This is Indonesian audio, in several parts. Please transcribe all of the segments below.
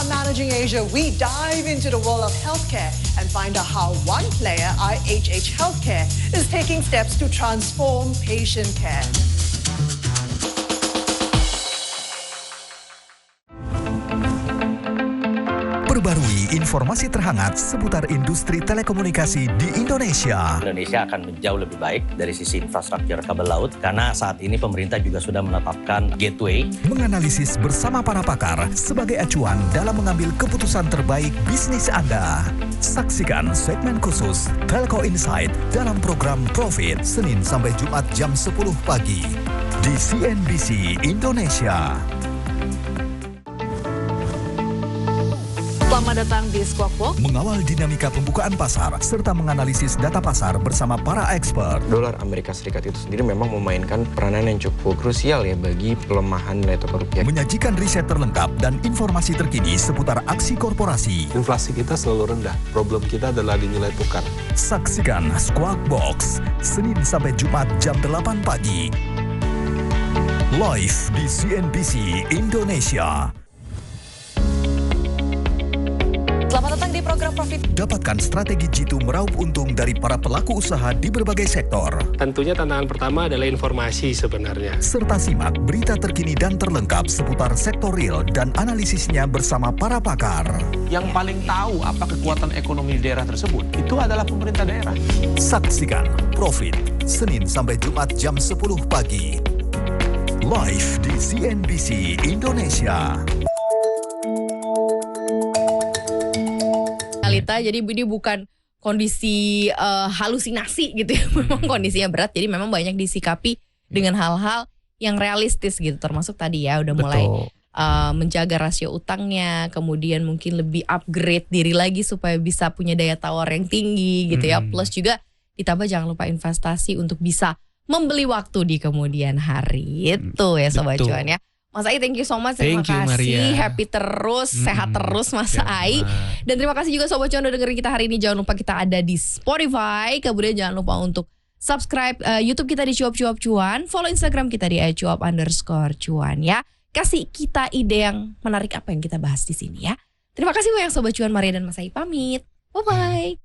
Managing Asia, we dive into the world of healthcare and find out how one player, IHH Healthcare, is taking steps to transform patient care. Perbarui informasi terhangat seputar industri telekomunikasi di Indonesia. Indonesia akan menjauh lebih baik dari sisi infrastruktur kabel laut karena saat ini pemerintah juga sudah menetapkan gateway. Menganalisis bersama para pakar sebagai acuan dalam mengambil keputusan terbaik bisnis Anda. Saksikan segmen khusus Telco Insight dalam program Profit Senin sampai Jumat jam 10 pagi di CNBC Indonesia. Selamat datang di Squawk Box. Mengawal dinamika pembukaan pasar serta menganalisis data pasar bersama para expert. Dolar Amerika Serikat itu sendiri memang memainkan peranan yang cukup krusial ya bagi pelemahan nilai tukar rupiah. Menyajikan riset terlengkap dan informasi terkini seputar aksi korporasi. Inflasi kita selalu rendah. Problem kita adalah di nilai tukar. Saksikan Squawk Box Senin sampai Jumat jam 8 pagi. Live di CNBC Indonesia. Selamat datang di program Profit. Dapatkan strategi jitu meraup untung dari para pelaku usaha di berbagai sektor. Tentunya tantangan pertama adalah informasi sebenarnya. Serta simak berita terkini dan terlengkap seputar sektor real dan analisisnya bersama para pakar. Yang paling tahu apa kekuatan ekonomi di daerah tersebut, itu adalah pemerintah daerah. Saksikan Profit Senin sampai Jumat jam 10 pagi. Live di CNBC Indonesia. Jadi ini bukan kondisi halusinasi gitu ya, memang kondisinya berat. Jadi memang banyak disikapi dengan hal-hal yang realistis gitu, termasuk tadi ya udah mulai menjaga rasio utangnya, kemudian mungkin lebih upgrade diri lagi supaya bisa punya daya tawar yang tinggi gitu ya. Plus juga ditambah jangan lupa investasi untuk bisa membeli waktu di kemudian hari. Itu ya Sobat Cuan ya. Mas Ai, thank you so much. Terima kasih. Happy terus, sehat terus Mas Ai. Dan terima kasih juga Sobat Cuan udah dengerin kita hari ini. Jangan lupa kita ada di Spotify. Kemudian jangan lupa untuk subscribe YouTube kita di Cuap-Cuap Cuan. Follow Instagram kita di @cuap_cuan ya. Kasih kita ide yang menarik apa yang kita bahas di sini ya. Terima kasih banyak Sobat Cuan, Maria dan Mas Ai pamit. Bye-bye.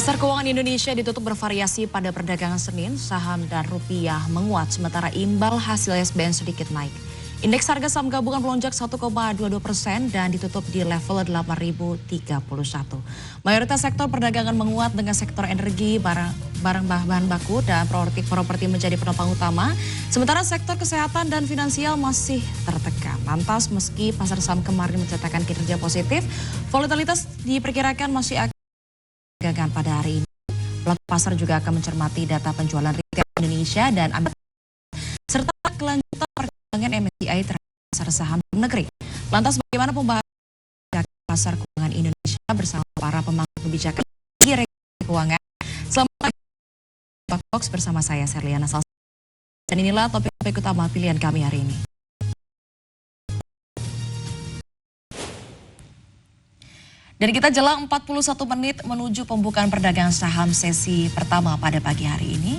Pasar keuangan Indonesia ditutup bervariasi pada perdagangan Senin. Saham dan rupiah menguat sementara imbal hasil SBN sedikit naik. Indeks harga saham gabungan melonjak 1,22% dan ditutup di level 8.031. Mayoritas sektor perdagangan menguat dengan sektor energi, barang bahan baku dan properti menjadi penopang utama. Sementara sektor kesehatan dan finansial masih tertekan. Lantas meski pasar saham kemarin mencatatkan kinerja positif, volatilitas diperkirakan masih akan perdagangan pada hari ini. Pelaku pasar juga akan mencermati data penjualan retail Indonesia dan serta kelanjutan perkembangan MSCI terhadap pasar saham negeri. Lantas bagaimana pembahasan pasar keuangan Indonesia bersama para pemangku kebijakan di regulasi keuangan? Selamat pagi Fox bersama saya Serliana Salsa. Dan inilah topik-topik utama pilihan kami hari ini. Dan kita jelang 41 menit menuju pembukaan perdagangan saham sesi pertama pada pagi hari ini.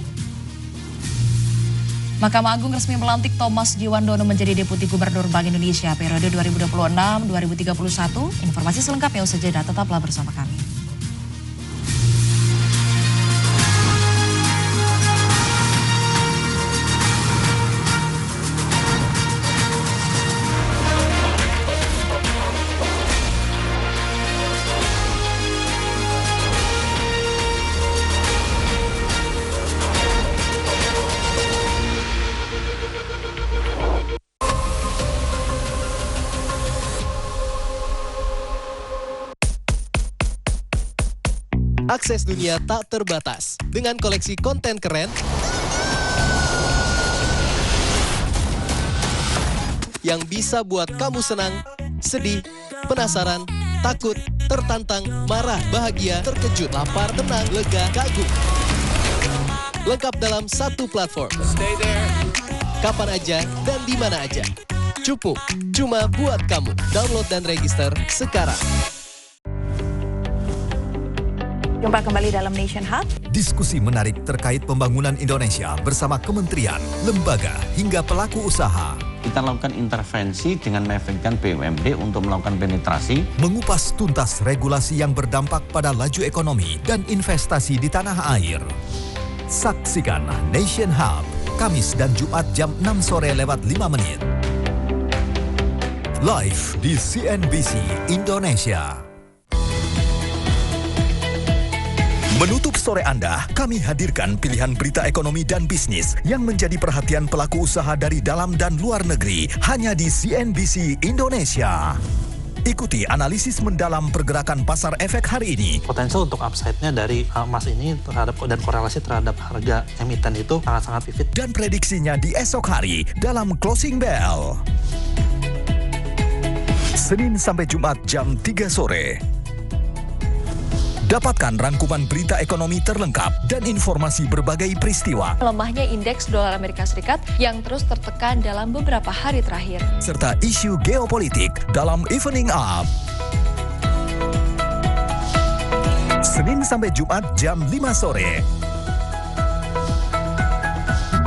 Mahkamah Agung resmi melantik Thomas Jiwandono menjadi Deputi Gubernur Bank Indonesia periode 2026-2031. Informasi selengkapnya usai jeda, tetaplah bersama kami. Akses dunia tak terbatas dengan koleksi konten keren yang bisa buat kamu senang, sedih, penasaran, takut, tertantang, marah, bahagia, terkejut, lapar, tenang, lega, kagum. Lengkap dalam satu platform. Kapan aja dan di mana aja. Cukup, cuma buat kamu. Download dan register sekarang. Jumpa kembali dalam Nation Hub. Diskusi menarik terkait pembangunan Indonesia bersama kementerian, lembaga, hingga pelaku usaha. Kita lakukan intervensi dengan mengefektifkan BUMD untuk melakukan penetrasi. Mengupas tuntas regulasi yang berdampak pada laju ekonomi dan investasi di tanah air. Saksikan Nation Hub, Kamis dan Jumat jam 6 sore lewat 5 menit. Live di CNBC Indonesia. Menutup sore Anda, kami hadirkan pilihan berita ekonomi dan bisnis yang menjadi perhatian pelaku usaha dari dalam dan luar negeri hanya di CNBC Indonesia. Ikuti analisis mendalam pergerakan pasar efek hari ini. Potensial untuk upside-nya dari emas ini terhadap dan korelasi terhadap harga emiten itu sangat-sangat vivid. Dan prediksinya di esok hari dalam Closing Bell. Senin sampai Jumat jam 3 sore. Dapatkan rangkuman berita ekonomi terlengkap dan informasi berbagai peristiwa. Lemahnya indeks dolar Amerika Serikat yang terus tertekan dalam beberapa hari terakhir. Serta isu geopolitik dalam Evening Up. Senin sampai Jumat jam 5 sore.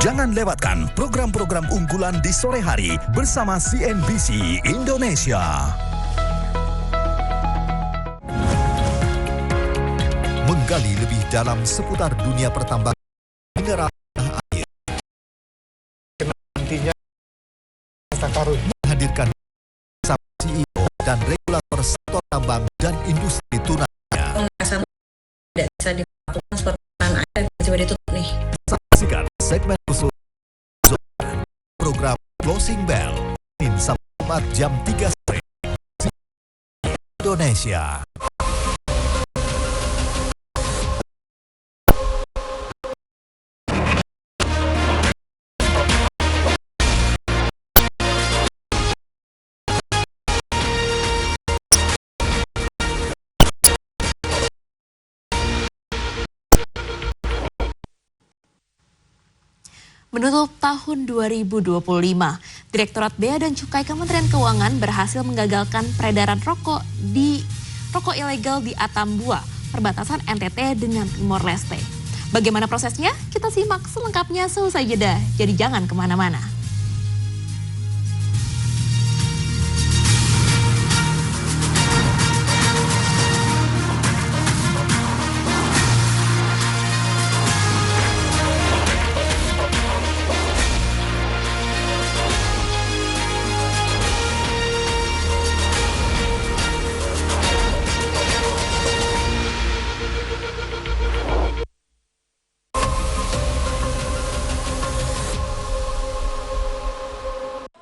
Jangan lewatkan program-program unggulan di sore hari bersama CNBC Indonesia. Menggali lebih dalam seputar dunia pertambangan mineral tanah air. Nantinya menghadirkan CEO dan regulator sektor tambang dan industri tunanya. Tidak bisa dilakukan seperti tanah air tiba-tiba ditutup nih. Saksikan segmen khusus program Closing Bell Senin sampai Jumat jam 3 sore Indonesia. Menutup tahun 2025, Direktorat Bea dan Cukai Kementerian Keuangan berhasil menggagalkan peredaran rokok ilegal di Atambua, perbatasan NTT dengan Timor Leste. Bagaimana prosesnya? Kita simak selengkapnya seusai jeda. Jadi jangan kemana-mana.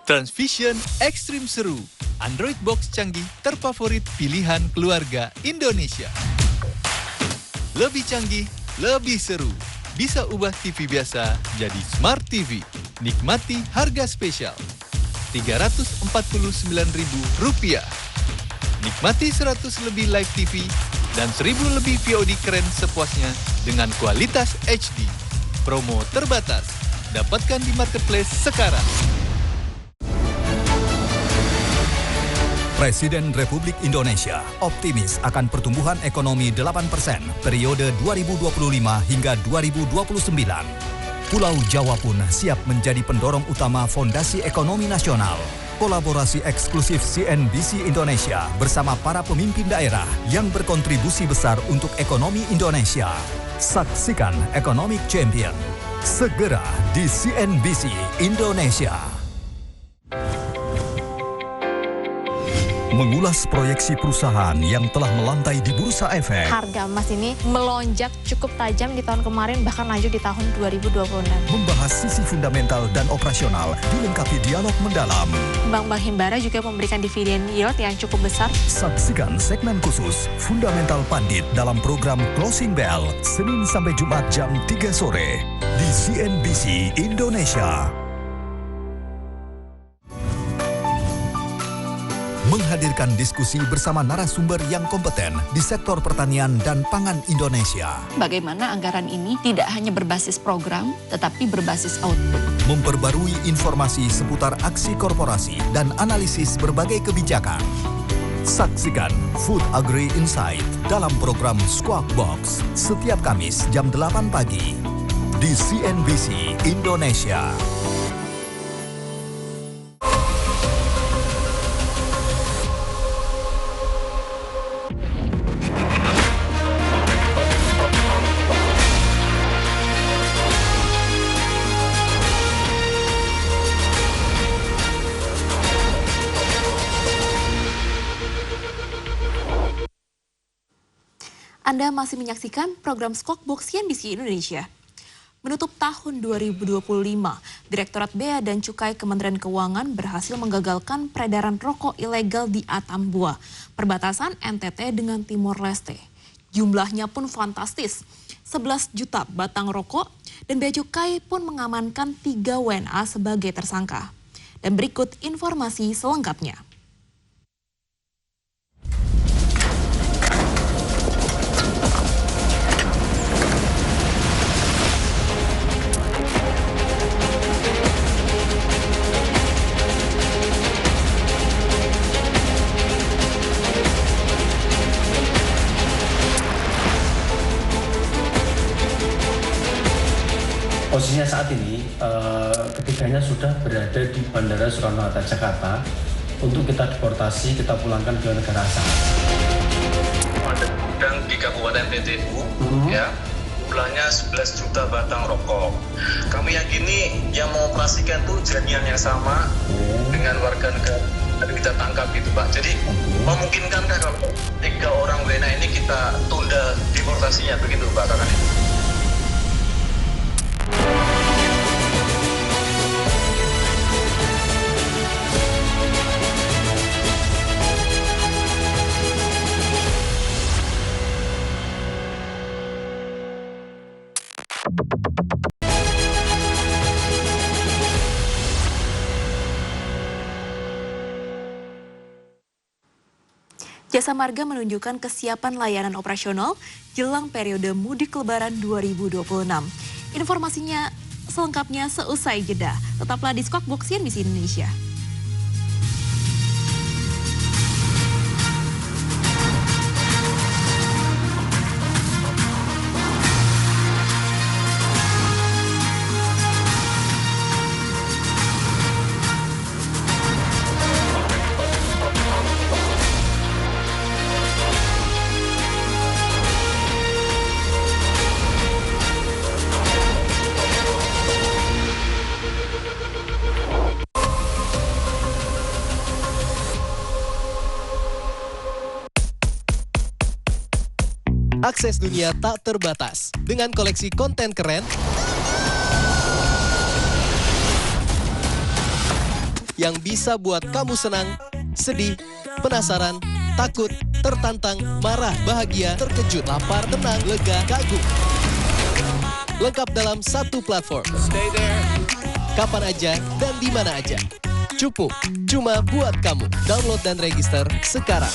Transvision Extreme Seru, Android box canggih terfavorit pilihan keluarga Indonesia. Lebih canggih, lebih seru. Bisa ubah TV biasa jadi Smart TV. Nikmati harga spesial Rp349.000. Nikmati 100 lebih live TV dan 1000 lebih VOD keren sepuasnya dengan kualitas HD. Promo terbatas. Dapatkan di marketplace sekarang. Presiden Republik Indonesia optimis akan pertumbuhan ekonomi 8% periode 2025 hingga 2029. Pulau Jawa pun siap menjadi pendorong utama fondasi ekonomi nasional. Kolaborasi eksklusif CNBC Indonesia bersama para pemimpin daerah yang berkontribusi besar untuk ekonomi Indonesia. Saksikan Economic Champion segera di CNBC Indonesia. Mengulas proyeksi perusahaan yang telah melantai di Bursa Efek. Harga emas ini melonjak cukup tajam di tahun kemarin, bahkan lanjut di tahun 2026. Membahas sisi fundamental dan operasional, dilengkapi dialog mendalam. Bank Himbara juga memberikan dividen yield yang cukup besar. Saksikan segmen khusus Fundamental Pandit dalam program Closing Bell, Senin sampai Jumat jam 3 sore di CNBC Indonesia. Menghadirkan diskusi bersama narasumber yang kompeten di sektor pertanian dan pangan Indonesia. Bagaimana anggaran ini tidak hanya berbasis program, tetapi berbasis output. Memperbarui informasi seputar aksi korporasi dan analisis berbagai kebijakan. Saksikan Food Agri Insight dalam program Squawk Box setiap Kamis jam 8 pagi di CNBC Indonesia. Anda masih menyaksikan program Squawk Box CNBC Indonesia. Menutup tahun 2025, Direktorat Bea dan Cukai Kementerian Keuangan berhasil menggagalkan peredaran rokok ilegal di Atambua, perbatasan NTT dengan Timor Leste. Jumlahnya pun fantastis, 11 juta batang rokok, dan Bea Cukai pun mengamankan 3 WNA sebagai tersangka. Dan berikut informasi selengkapnya. Posisinya saat ini, ketiganya sudah berada di Bandara Soekarno-Hatta, Jakarta untuk kita deportasi, kita pulangkan ke negara asal. Ada gudang di Kabupaten PTU, ya, jumlahnya 11 juta batang rokok. Kami yakini yang mengoperasikan itu jaringan yang sama dengan warga negara yang kita tangkap itu, Pak. Jadi memungkinkankah kalau 3 orang WNA ini kita tunda deportasinya, begitu Pak Kakan? Jasa Marga menunjukkan kesiapan layanan operasional jelang periode mudik Lebaran 2026. Informasinya selengkapnya seusai jeda. Tetaplah di Squawk Box CNBC Indonesia. Akses dunia tak terbatas dengan koleksi konten keren yang bisa buat kamu senang, sedih, penasaran, takut, tertantang, marah, bahagia, terkejut, lapar, tenang, lega, kagum. Lengkap dalam satu platform. Stay there. Kapan aja dan di mana aja. Cukup, cuma buat kamu. Download dan register sekarang.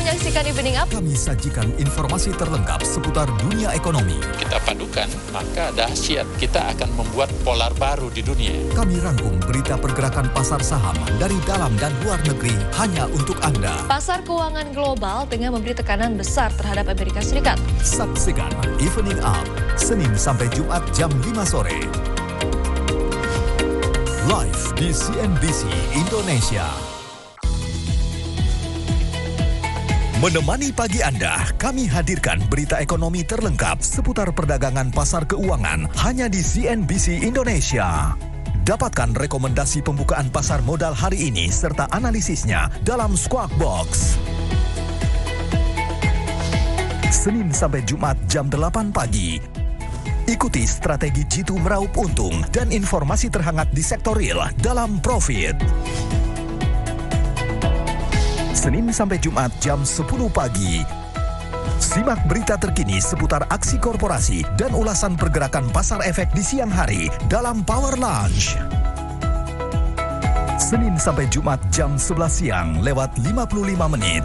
Menyaksikan Evening Up. Kami sajikan informasi terlengkap seputar dunia ekonomi. Kita padukan, maka dahsyat kita akan membuat polar baru di dunia. Kami rangkum berita pergerakan pasar saham dari dalam dan luar negeri hanya untuk Anda. Pasar keuangan global tengah memberi tekanan besar terhadap Amerika Serikat. Saksikan Evening Up, Senin sampai Jumat jam 5 sore. Live di CNBC Indonesia. Menemani pagi Anda, kami hadirkan berita ekonomi terlengkap seputar perdagangan pasar keuangan hanya di CNBC Indonesia. Dapatkan rekomendasi pembukaan pasar modal hari ini serta analisisnya dalam Squawk Box. Senin sampai Jumat jam 8 pagi. Ikuti strategi jitu meraup untung dan informasi terhangat di sektor real dalam Profit. Senin sampai Jumat jam 10 pagi. Simak berita terkini seputar aksi korporasi dan ulasan pergerakan pasar efek di siang hari dalam Power Lunch. Senin sampai Jumat jam 11 siang lewat 55 menit.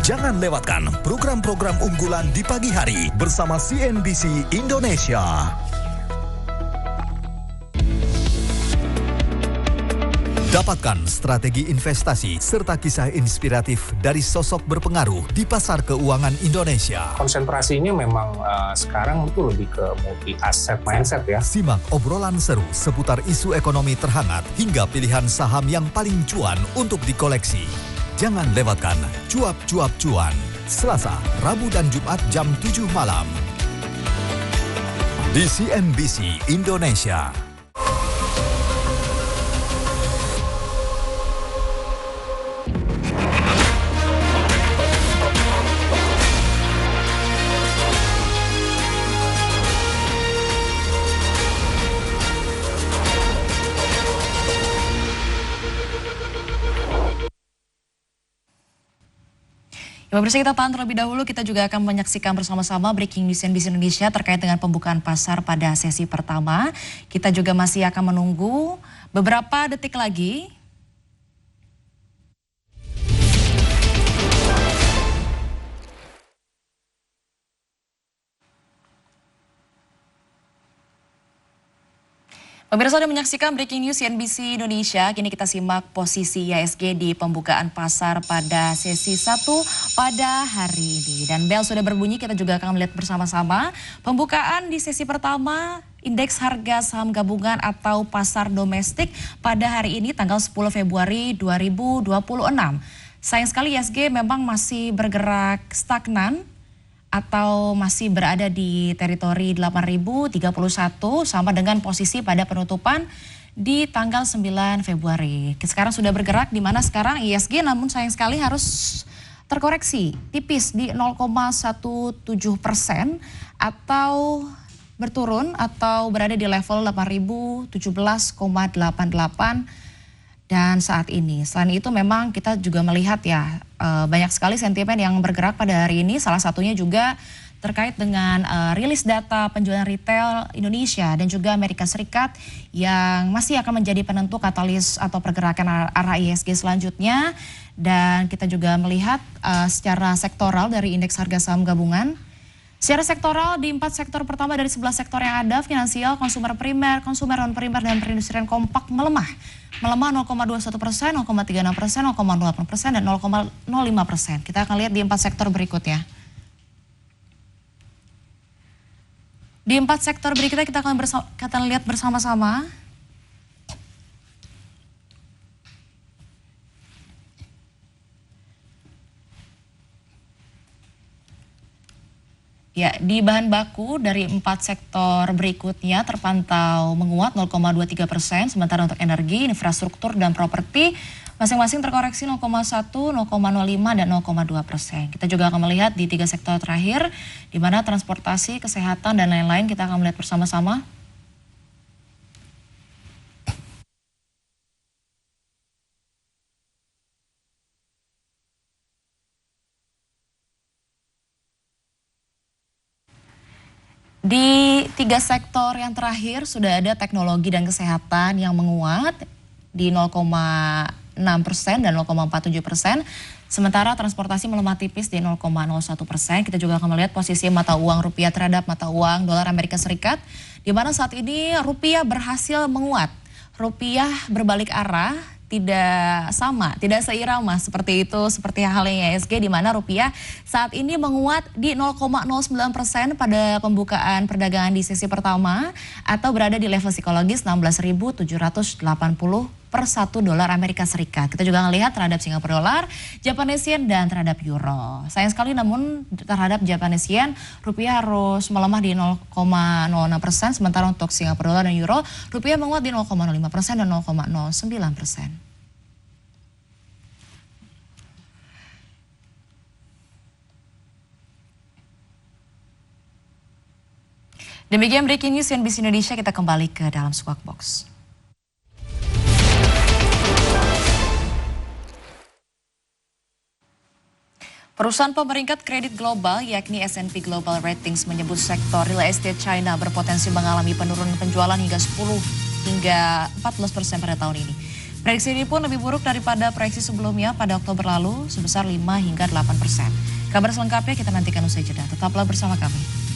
Jangan lewatkan program-program unggulan di pagi hari bersama CNBC Indonesia. Dapatkan strategi investasi serta kisah inspiratif dari sosok berpengaruh di pasar keuangan Indonesia. Konsentrasinya memang sekarang itu lebih ke multi asset mindset ya. Simak obrolan seru seputar isu ekonomi terhangat hingga pilihan saham yang paling cuan untuk dikoleksi. Jangan lewatkan Cuap-Cuap Cuan, Selasa, Rabu dan Jumat jam 7 malam. Di CNBC Indonesia. Ya, pemirsa, kita tahan terlebih dahulu, kita juga akan menyaksikan bersama-sama breaking news CNBC Indonesia terkait dengan pembukaan pasar pada sesi pertama. Kita juga masih akan menunggu beberapa detik lagi. Pemirsa sudah menyaksikan breaking news CNBC Indonesia. Kini kita simak posisi IHSG di pembukaan pasar pada sesi 1 pada hari ini. Dan bel sudah berbunyi, kita juga akan melihat bersama-sama pembukaan di sesi pertama indeks harga saham gabungan atau pasar domestik pada hari ini tanggal 10 Februari 2026. Sayang sekali IHSG memang masih bergerak stagnan atau masih berada di teritori 8.031 sama dengan posisi pada penutupan di tanggal 9 Februari. Sekarang sudah bergerak di mana sekarang IHSG namun sayang sekali harus terkoreksi tipis di 0,17% atau berturun atau berada di level 8.017,88 dan saat ini. Selain itu memang kita juga melihat ya banyak sekali sentimen yang bergerak pada hari ini. Salah satunya juga terkait dengan rilis data penjualan retail Indonesia dan juga Amerika Serikat yang masih akan menjadi penentu katalis atau pergerakan arah IHSG selanjutnya. Dan kita juga melihat secara sektoral dari indeks harga saham gabungan. Secara sektoral di 4 sektor pertama dari 11 sektor yang ada, finansial, konsumer primer, konsumer non primer, dan perindustrian kompak melemah. Melemah 0,21%, 0,36%, 0,08%, dan 0,05%. Kita akan lihat di 4 sektor berikutnya. Di 4 sektor berikutnya kita akan lihat bersama-sama. Ya, di bahan baku dari 4 sektor berikutnya terpantau menguat 0,23%, sementara untuk energi, infrastruktur, dan properti Masing-masing terkoreksi 0,1, 0,05, dan 0,2%. Kita juga akan melihat di 3 sektor terakhir, di mana transportasi, kesehatan, dan lain-lain kita akan melihat bersama-sama. Di 3 sektor yang terakhir sudah ada teknologi dan kesehatan yang menguat di 0,6% dan 0,47%. Sementara transportasi melemah tipis di 0,01%. Kita juga akan melihat posisi mata uang rupiah terhadap mata uang dolar Amerika Serikat, di mana saat ini rupiah berhasil menguat. Rupiah berbalik arah, tidak sama, tidak seirama seperti itu, seperti halnya IHSG, di mana rupiah saat ini menguat di 0,09% pada pembukaan perdagangan di sesi pertama atau berada di level psikologis 16.780 per 1 dolar Amerika Serikat. Kita juga melihat terhadap Singapura dolar, Japanese yen, dan terhadap euro. Sayang sekali namun terhadap Japanese yen, rupiah harus melemah di 0,06%, sementara untuk Singapura dolar dan euro, rupiah menguat di 0,05% dan 0,09%. Demikian breaking news CNBC Indonesia, kita kembali ke dalam Squawk Box. Perusahaan pemeringkat kredit global yakni S&P Global Ratings menyebut sektor real estate China berpotensi mengalami penurunan penjualan hingga 10 hingga 14% pada tahun ini. Prediksi ini pun lebih buruk daripada proyeksi sebelumnya pada Oktober lalu sebesar 5 hingga 8%. Kabar selengkapnya kita nantikan usai jeda. Tetaplah bersama kami.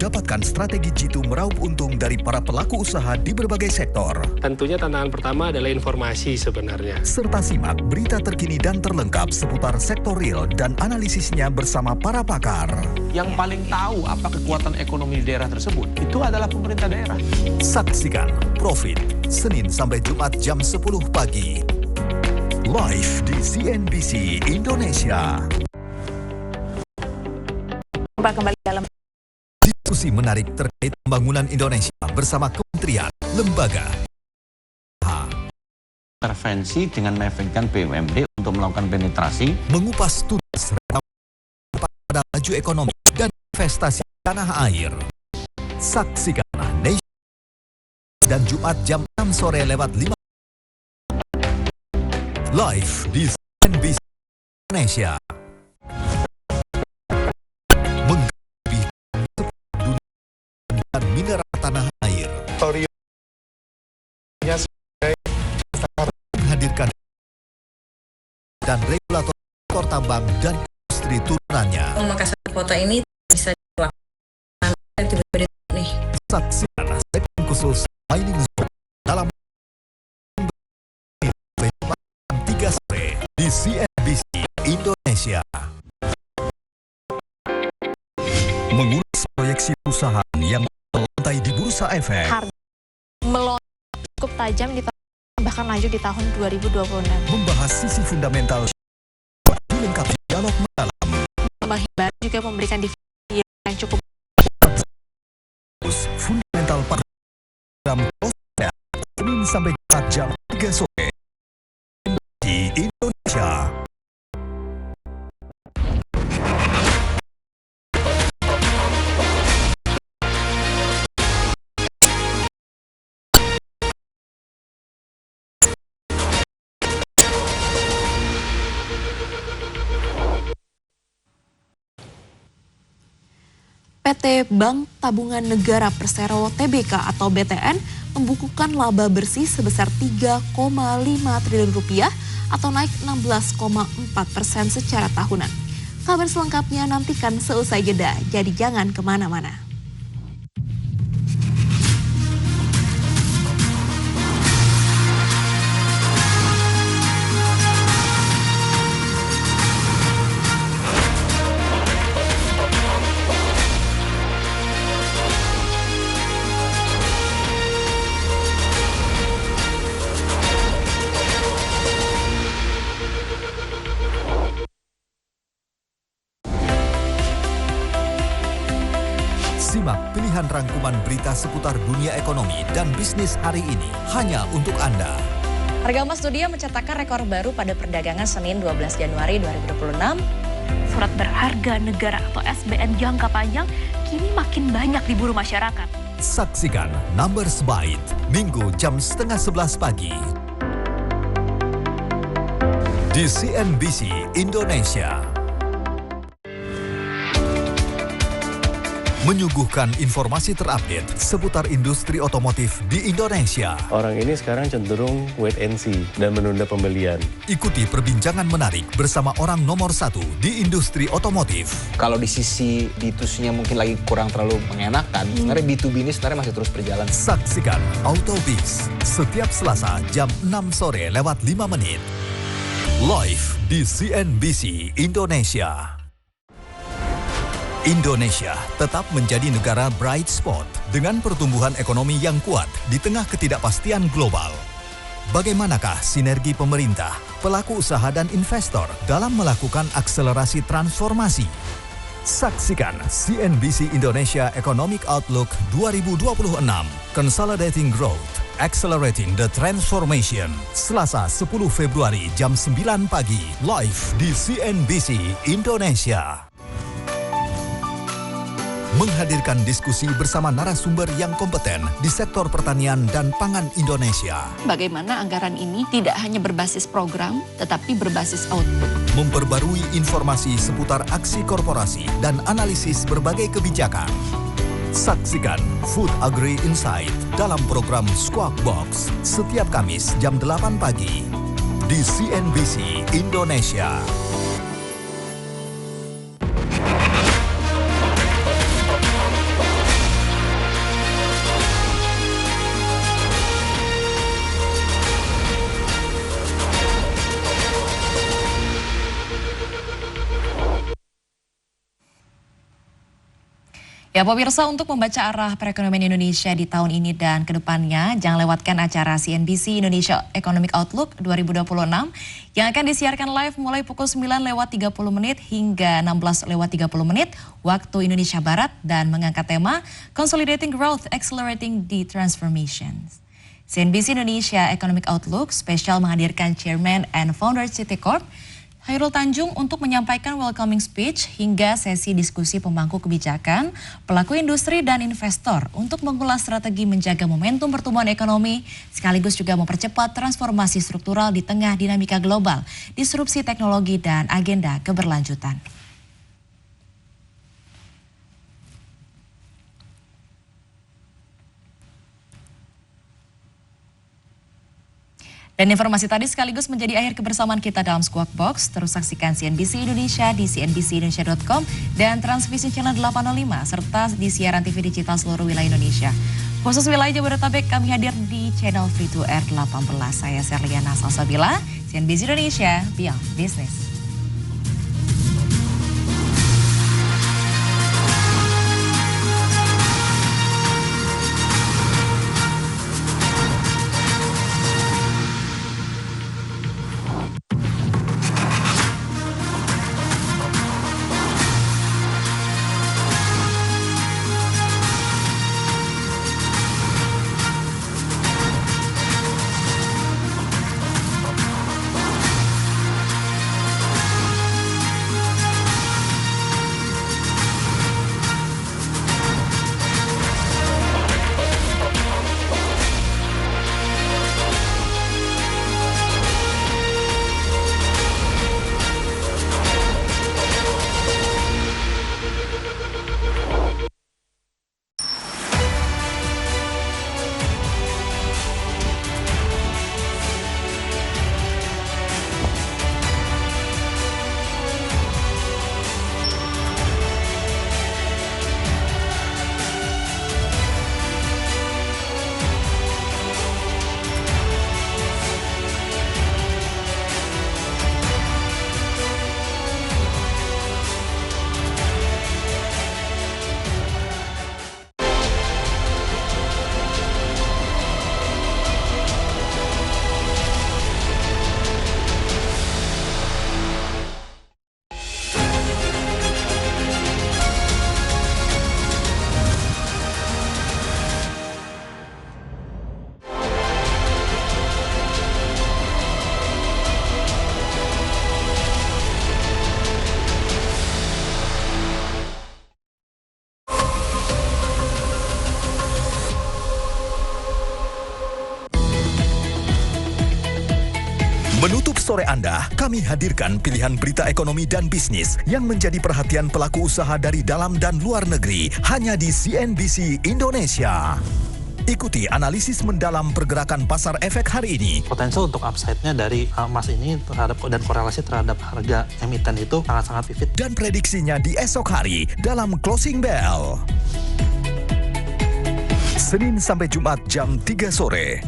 Dapatkan strategi Jitu meraup untung dari para pelaku usaha di berbagai sektor. Tentunya tantangan pertama adalah informasi sebenarnya. Serta simak berita terkini dan terlengkap seputar sektor real dan analisisnya bersama para pakar. Yang paling tahu apa kekuatan ekonomi di daerah tersebut, itu adalah pemerintah daerah. Saksikan Profit, Senin sampai Jumat jam 10 pagi. Live di CNBC Indonesia. Kembali dalam diskusi menarik terkait pembangunan Indonesia bersama kementerian, lembaga. Intervensi dengan mengefektifkan BUMD untuk melakukan penetrasi. Mengupas tuntas pada laju ekonomi dan investasi tanah air. Saksikan Nation dan Jumat jam 6 sore lewat 5. Live di CNBC Indonesia. Dan mineral tanah air. Hadirkan dan regulator tambang dan industri turunannya. Makassar kota ini bisa dilakukan nih. Saksikan segmen khusus Mining Zone dalam 3 sore di CNBC Indonesia. Mengulas proyeksi perusahaan yang melantai di Bursa Efek. Harga melonjak cukup tajam di bahkan lanjut di tahun 2026. Membahas sisi fundamental dilengkapi dialog mendalam. Bahan juga memberikan dividen yang cukup fundamental program Senin sampai Jumat jam 3 sore di Indonesia. PT Bank Tabungan Negara Persero Tbk atau BTN membukukan laba bersih sebesar 3,5 triliun rupiah atau naik 16,4% secara tahunan. Kabar selengkapnya nantikan seusai jeda, jadi jangan kemana-mana. Simak pilihan rangkuman berita seputar dunia ekonomi dan bisnis hari ini hanya untuk Anda. Harga emas dunia mencatatkan rekor baru pada perdagangan Senin 12 Januari 2026. Surat berharga negara atau SBN jangka panjang kini makin banyak diburu masyarakat. Saksikan Numbers Bite, Minggu jam 10:30 pagi. Di CNBC Indonesia. Menyuguhkan informasi terupdate seputar industri otomotif di Indonesia. Orang ini sekarang cenderung wait and see dan menunda pembelian. Ikuti perbincangan menarik bersama orang nomor 1 di industri otomotif. Kalau di sisi B2C-nya mungkin lagi kurang terlalu mengenakan, sebenarnya B2B ini sebenarnya masih terus berjalan. Saksikan Autobiz setiap Selasa jam 6 sore lewat 5 menit. Live di CNBC Indonesia. Indonesia tetap menjadi negara bright spot dengan pertumbuhan ekonomi yang kuat di tengah ketidakpastian global. Bagaimanakah sinergi pemerintah, pelaku usaha dan investor dalam melakukan akselerasi transformasi? Saksikan CNBC Indonesia Economic Outlook 2026, Consolidating Growth, Accelerating the Transformation, Selasa 10 Februari jam 9 pagi, live di CNBC Indonesia. Menghadirkan diskusi bersama narasumber yang kompeten di sektor pertanian dan pangan Indonesia. Bagaimana anggaran ini tidak hanya berbasis program, tetapi berbasis output. Memperbarui informasi seputar aksi korporasi dan analisis berbagai kebijakan. Saksikan Food Agri Insight dalam program Squawk Box setiap Kamis jam 8 pagi di CNBC Indonesia. Ya pemirsa, untuk membaca arah perekonomian Indonesia di tahun ini dan kedepannya, jangan lewatkan acara CNBC Indonesia Economic Outlook 2026 yang akan disiarkan live mulai pukul 9:30 hingga 16:30 waktu Indonesia Barat dan mengangkat tema Consolidating Growth, Accelerating the Transformation. CNBC Indonesia Economic Outlook spesial menghadirkan Chairman and Founder Citi Corp Khairul Tanjung untuk menyampaikan welcoming speech hingga sesi diskusi pemangku kebijakan, pelaku industri dan investor untuk mengulas strategi menjaga momentum pertumbuhan ekonomi sekaligus juga mempercepat transformasi struktural di tengah dinamika global, disrupsi teknologi dan agenda keberlanjutan. Dan informasi tadi sekaligus menjadi akhir kebersamaan kita dalam Squawk Box. Terus saksikan CNBC Indonesia di cnbcindonesia.com dan Transvision Channel 805 serta di siaran TV digital seluruh wilayah Indonesia. Khusus wilayah Jabodetabek kami hadir di channel Free to Air 18. Saya Serliana Salsabila, CNBC Indonesia Beyond Business. sore Anda, kami hadirkan pilihan berita ekonomi dan bisnis yang menjadi perhatian pelaku usaha dari dalam dan luar negeri hanya di CNBC Indonesia. Ikuti analisis mendalam pergerakan pasar efek hari ini. Potensial untuk upside-nya dari emas ini terhadap dan korelasi terhadap harga emiten itu sangat-sangat vivid. Dan prediksinya di esok hari dalam Closing Bell. Senin sampai Jumat jam 3 sore.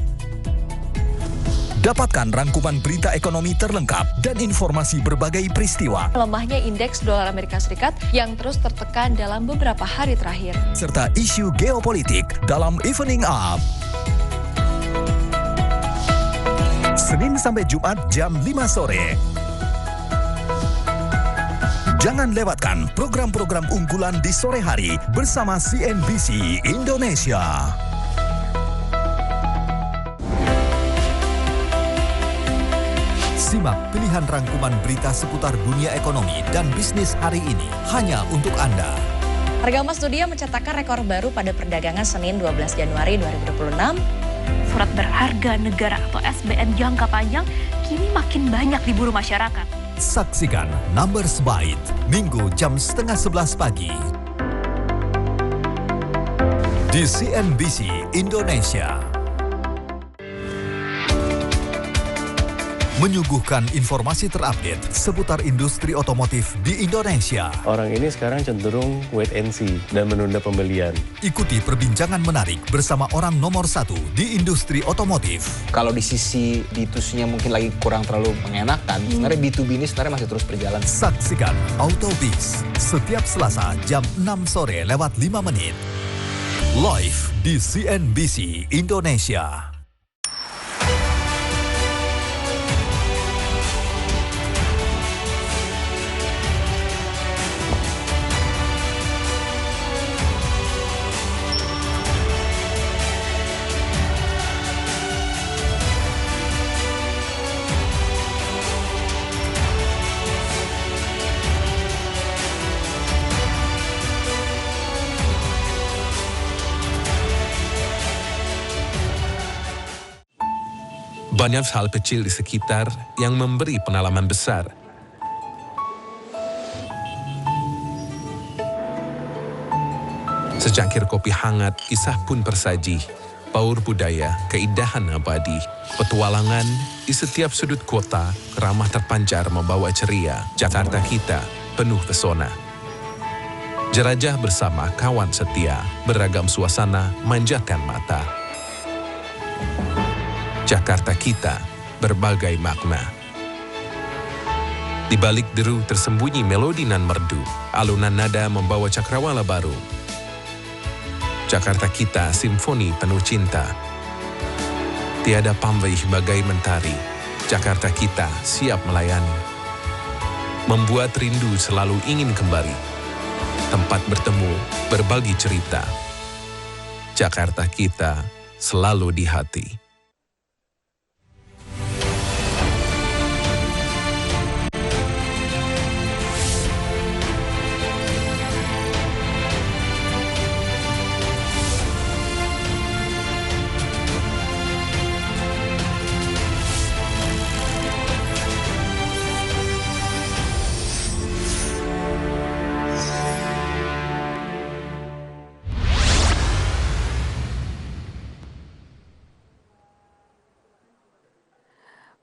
Dapatkan rangkuman berita ekonomi terlengkap dan informasi berbagai peristiwa. Lemahnya indeks dolar Amerika Serikat yang terus tertekan dalam beberapa hari terakhir. Serta isu geopolitik dalam Evening Up. Senin sampai Jumat jam 5 sore. Jangan lewatkan program-program unggulan di sore hari bersama CNBC Indonesia. Simak pilihan rangkuman berita seputar dunia ekonomi dan bisnis hari ini hanya untuk Anda. Harga emas dunia mencatatkan rekor baru pada perdagangan Senin 12 Januari 2026. Surat berharga negara atau SBN jangka panjang kini makin banyak diburu masyarakat. Saksikan Numbers Bite, Minggu jam 10:30 pagi. Di CNBC Indonesia. Menyuguhkan informasi terupdate seputar industri otomotif di Indonesia. Orang ini sekarang cenderung wait and see dan menunda pembelian. Ikuti perbincangan menarik bersama orang nomor 1 di industri otomotif. Kalau di sisi B2C-nya mungkin lagi kurang terlalu mengenakan, sebenarnya B2B ini sebenarnya masih terus berjalan. Saksikan Autobiz setiap Selasa jam 6 sore lewat 5 menit. Live di CNBC Indonesia. Banyak hal kecil di sekitar yang memberi pengalaman besar. Secangkir kopi hangat, kisah pun tersaji. Paur budaya, keindahan abadi. Petualangan di setiap sudut kota, ramah terpancar membawa ceria. Jakarta kita penuh pesona. Jelajah bersama kawan setia, beragam suasana manjakan mata. Jakarta kita, berbagai makna. Di balik deru tersembunyi melodi nan merdu, alunan nada membawa cakrawala baru. Jakarta kita, simfoni penuh cinta. Tiada pamrih bagai mentari, Jakarta kita siap melayani. Membuat rindu selalu ingin kembali. Tempat bertemu, berbagi cerita. Jakarta kita selalu di hati.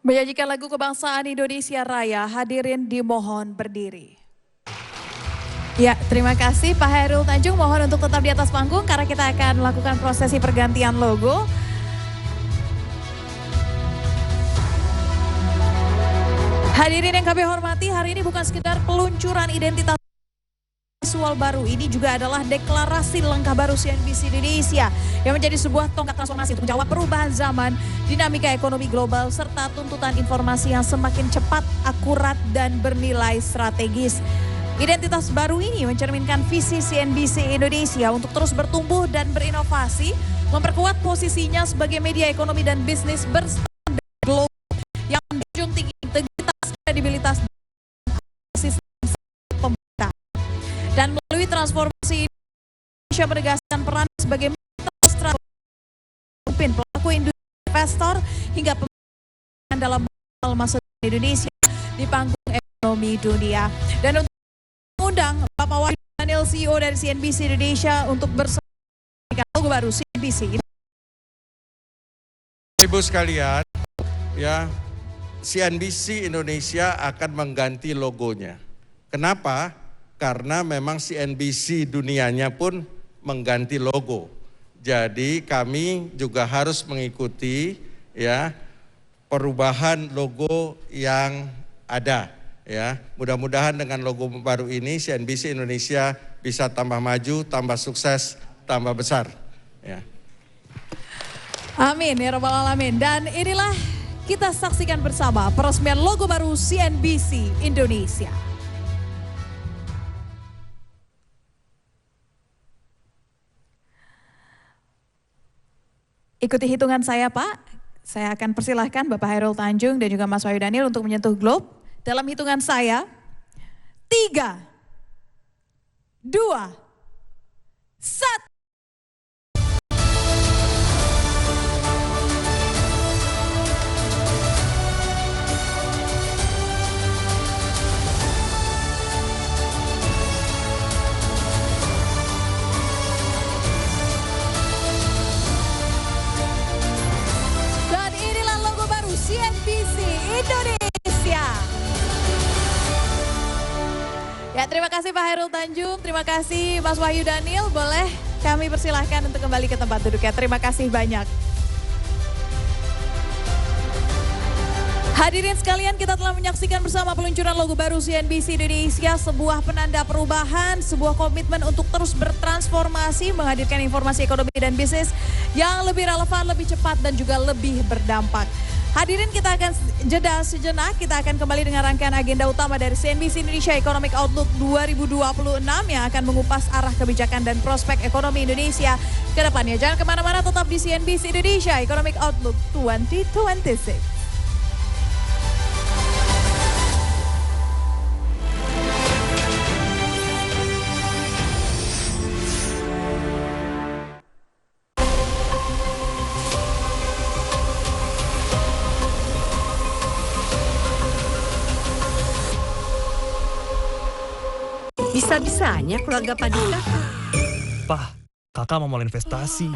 Menyajikan lagu kebangsaan Indonesia Raya, hadirin dimohon berdiri. Ya, terima kasih Pak Hairul Tanjung, mohon untuk tetap di atas panggung karena kita akan melakukan prosesi pergantian logo. Hadirin yang kami hormati, hari ini bukan sekedar peluncuran identitas visual baru, ini juga adalah deklarasi langkah baru CNBC Indonesia yang menjadi sebuah tonggak transformasi untuk menjawab perubahan zaman, dinamika ekonomi global, serta tuntutan informasi yang semakin cepat, akurat, dan bernilai strategis. Identitas baru ini mencerminkan visi CNBC Indonesia untuk terus bertumbuh dan berinovasi, memperkuat posisinya sebagai media ekonomi dan bisnis berstandar global yang menjunjung tinggi integritas, kredibilitas, dan melalui transformasi Indonesia menegaskan peran sebagai mitra pelaku industri, investor hingga pemerintahan dalam masa Indonesia di panggung ekonomi dunia. Dan untuk mengundang Bapak Wahyu Daniel, CEO dari CNBC Indonesia untuk bersama logo baru CNBC. Ibu sekalian, ya, CNBC Indonesia akan mengganti logonya. Kenapa? Karena memang CNBC dunianya pun mengganti logo. Jadi kami juga harus mengikuti ya perubahan logo yang ada ya. Mudah-mudahan dengan logo baru ini CNBC Indonesia bisa tambah maju, tambah sukses, tambah besar ya. Amin ya rabbal alamin. Dan inilah kita saksikan bersama peresmian logo baru CNBC Indonesia. Ikuti hitungan saya, Pak. Saya akan persilahkan Bapak Hairul Tanjung dan juga Mas Wahyu Daniel untuk menyentuh globe. Dalam hitungan saya, 3, 2, 1. CNBC Indonesia. Ya, terima kasih Pak Hairul Tanjung, terima kasih Mas Wahyu Daniel. Boleh kami persilahkan untuk kembali ke tempat duduknya. Terima kasih banyak. Hadirin sekalian, kita telah menyaksikan bersama peluncuran logo baru CNBC Indonesia, sebuah penanda perubahan, sebuah komitmen untuk terus bertransformasi, menghadirkan informasi ekonomi dan bisnis yang lebih relevan, lebih cepat dan juga lebih berdampak. Hadirin, kita akan jeda sejenak, kita akan kembali dengan rangkaian agenda utama dari CNBC Indonesia Economic Outlook 2026 yang akan mengupas arah kebijakan dan prospek ekonomi Indonesia ke depannya. Jangan kemana-mana, tetap di CNBC Indonesia Economic Outlook 2026. Bisa-bisanya keluarga Pak Dika. Pak, kakak mau mulai investasi.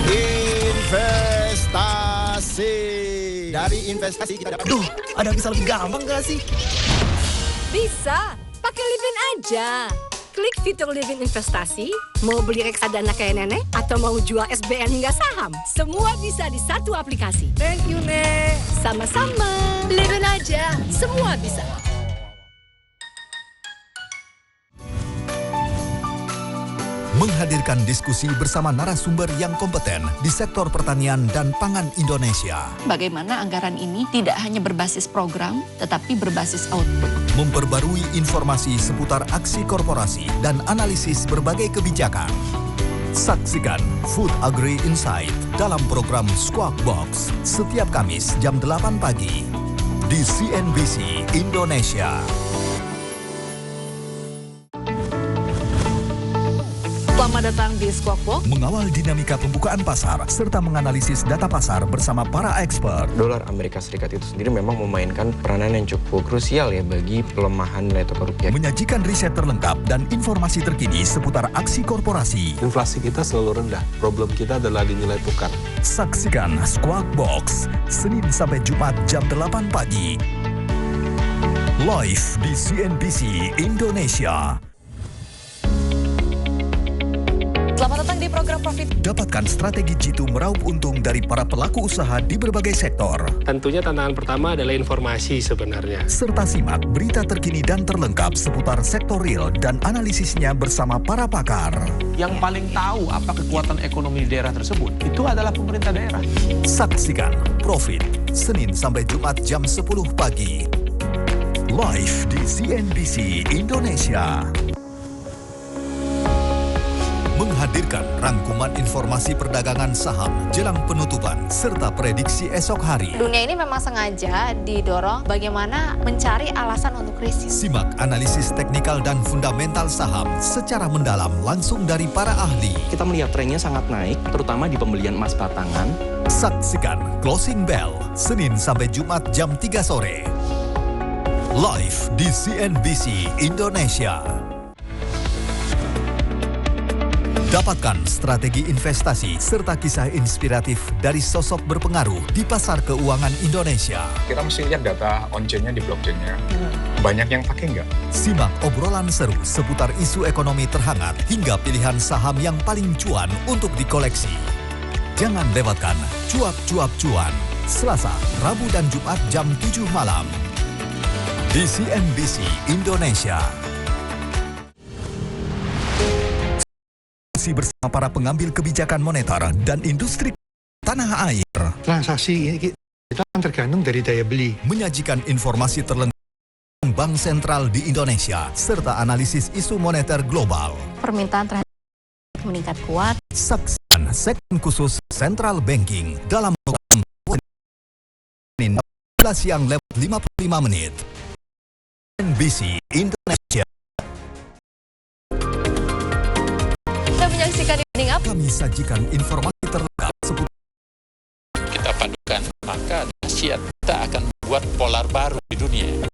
Investasi. Dari investasi kita dapat... Duh, ada bisa lebih gampang gak sih? Bisa, pakai Livin aja. Klik fitur Livin Investasi, mau beli reksadana kayak nenek, atau mau jual SBN hingga saham. Semua bisa di satu aplikasi. Thank you, Nek. Sama-sama. Livin aja, semua bisa. Menghadirkan diskusi bersama narasumber yang kompeten di sektor pertanian dan pangan Indonesia. Bagaimana anggaran ini tidak hanya berbasis program, tetapi berbasis output. Memperbarui informasi seputar aksi korporasi dan analisis berbagai kebijakan. Saksikan Food Agri Insight dalam program Squawk Box setiap Kamis jam 8 pagi di CNBC Indonesia. Selamat datang di Squawk Box. Mengawal dinamika pembukaan pasar serta menganalisis data pasar bersama para expert. Dolar Amerika Serikat itu sendiri memang memainkan peranan yang cukup krusial ya bagi pelemahan nilai tukar rupiah. Menyajikan riset terlengkap dan informasi terkini seputar aksi korporasi. Inflasi kita selalu rendah. Problem kita adalah di nilai tukar. Saksikan Squawk Box Senin sampai Jumat jam 8 pagi. Live di CNBC Indonesia. Selamat datang di program Profit. Dapatkan strategi jitu meraup untung dari para pelaku usaha di berbagai sektor. Tentunya tantangan pertama adalah informasi sebenarnya. Serta simak berita terkini dan terlengkap seputar sektor real dan analisisnya bersama para pakar. Yang paling tahu apa kekuatan ekonomi di daerah tersebut, itu adalah pemerintah daerah. Saksikan Profit Senin sampai Jumat jam 10 pagi. Live di CNBC Indonesia. Menghadirkan rangkuman informasi perdagangan saham jelang penutupan serta prediksi esok hari. Dunia ini memang sengaja didorong bagaimana mencari alasan untuk krisis. Simak analisis teknikal dan fundamental saham secara mendalam langsung dari para ahli. Kita melihat trennya sangat naik, terutama di pembelian emas batangan. Saksikan Closing Bell Senin sampai Jumat jam 3 sore. live di CNBC Indonesia. Dapatkan strategi investasi serta kisah inspiratif dari sosok berpengaruh di pasar keuangan Indonesia. Kita mesti lihat data on-chain-nya di blockchain-nya. Banyak yang pakai nggak? Simak obrolan seru seputar isu ekonomi terhangat hingga pilihan saham yang paling cuan untuk dikoleksi. Jangan lewatkan Cuap-Cuap Cuan, Selasa, Rabu, dan Jumat jam 7 malam. Di CNBC Indonesia. Bersama para pengambil kebijakan moneter dan industri tanah air. Transaksi kita tergantung dari daya beli. Menyajikan informasi terlengkap Bank Sentral di Indonesia serta analisis isu moneter global. Permintaan terhadap meningkat kuat. Saksikan segmen khusus Central Banking dalam program siang lewat 55 menit. NBC Indonesia. Menyaksikan Evening Up. Kami sajikan informasi terlengkap seputar kita padukan, maka dahsyat kita akan membuat polar baru di dunia.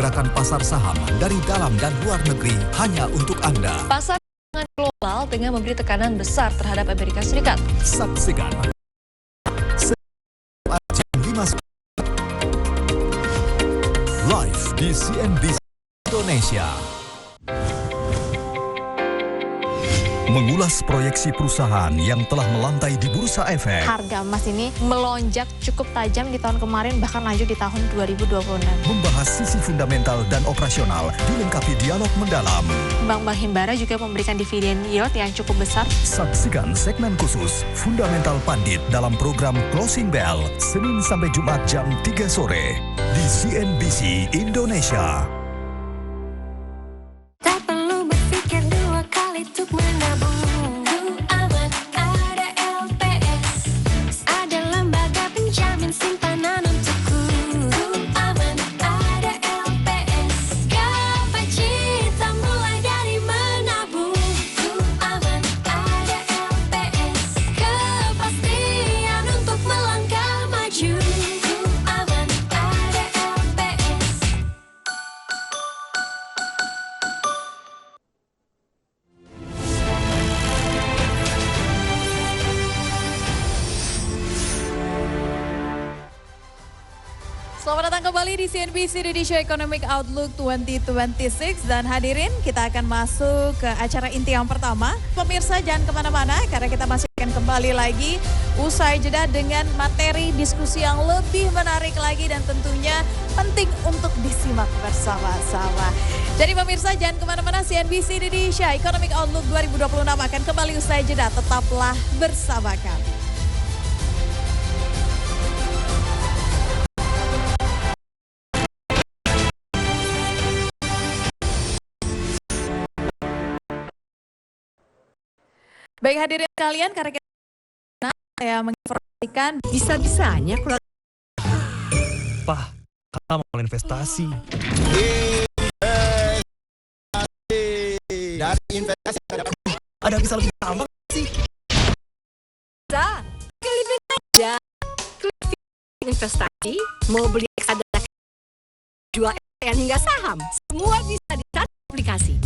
Gerakan pasar saham dari dalam dan luar negeri hanya untuk Anda. Pasar keuangan global dengan memberi tekanan besar terhadap Amerika Serikat. Saksikan jam 5 live di CNBC Indonesia. Mengulas proyeksi perusahaan yang telah melantai di Bursa Efek. Harga emas ini melonjak cukup tajam di tahun kemarin, bahkan lanjut di tahun 2026. Membahas sisi fundamental dan operasional, dilengkapi dialog mendalam. Bank-bank himbara juga memberikan dividen yield yang cukup besar. Saksikan segmen khusus Fundamental Pandit dalam program Closing Bell, Senin sampai Jumat jam 3 sore di CNBC Indonesia. Tak perlu berpikir dua kali untuk menabung. Aman, ada LPS. Ada lembaga penjamin simpanan untukku. Aman, ada LPS. Gapai cita mulai dari menabung. Aman, ada LPS. Kepastian untuk melangkah maju. Aman, ada LPS. Selamat datang kembali di CNBC Indonesia Economic Outlook 2026. Dan hadirin, kita akan masuk ke acara inti yang pertama. Pemirsa jangan kemana-mana karena kita masih akan kembali lagi usai jeda dengan materi diskusi yang lebih menarik lagi dan tentunya penting untuk disimak bersama-sama. Jadi pemirsa jangan kemana-mana, CNBC Indonesia Economic Outlook 2026 akan kembali usai jeda. Tetaplah bersama kami. Baik hadirin kalian, karena saya menginformasikan bisa-bisanya keluar. Pak, kakak mau investasi. Dari investasi Ada bisa lebih gampang sih. Bisa, klik aja. Klik investasi, mau beli reksadana, jual SPN hingga saham, semua bisa di satu aplikasi.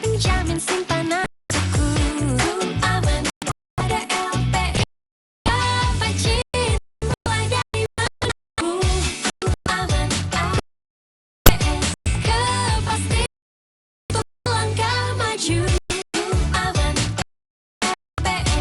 Penjamin simpanan untukku. Aman, ada LPS. Gapai cita mulai dari menabung. Aman, ada LPS. Kepastian untuk melangkah maju. Aman, LPS.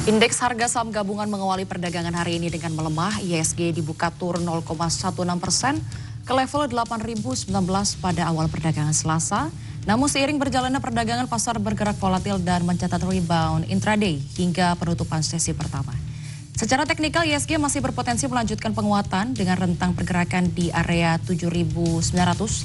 Indeks harga saham gabungan mengawali perdagangan hari ini dengan melemah. IHSG dibuka turun 0,16% ke level 8.019 pada awal perdagangan Selasa. Namun seiring berjalannya perdagangan, pasar bergerak volatil dan mencatat rebound intraday hingga penutupan sesi pertama. Secara teknikal, IHSG masih berpotensi melanjutkan penguatan dengan rentang pergerakan di area 7.900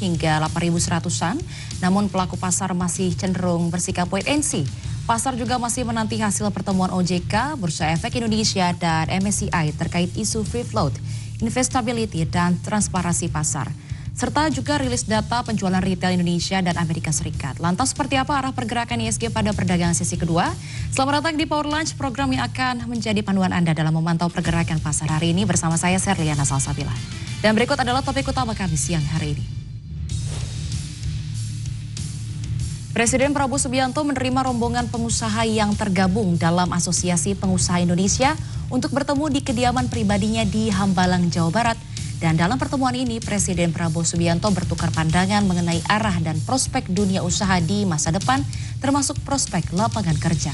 hingga 8.100-an. Namun pelaku pasar masih cenderung bersikap wait and see. Pasar juga masih menanti hasil pertemuan OJK, Bursa Efek Indonesia, dan MSCI terkait isu free float, investability, dan transparansi pasar. Serta juga rilis data penjualan retail Indonesia dan Amerika Serikat. Lantas seperti apa arah pergerakan IHSG pada perdagangan sesi kedua? Selamat datang di Power Lunch, program yang akan menjadi panduan Anda dalam memantau pergerakan pasar hari ini bersama saya Serliana Salsabila. Dan berikut adalah topik utama kami siang hari ini. Presiden Prabowo Subianto menerima rombongan pengusaha yang tergabung dalam Asosiasi Pengusaha Indonesia untuk bertemu di kediaman pribadinya di Hambalang, Jawa Barat. Dan dalam pertemuan ini, Presiden Prabowo Subianto bertukar pandangan mengenai arah dan prospek dunia usaha di masa depan, termasuk prospek lapangan kerja.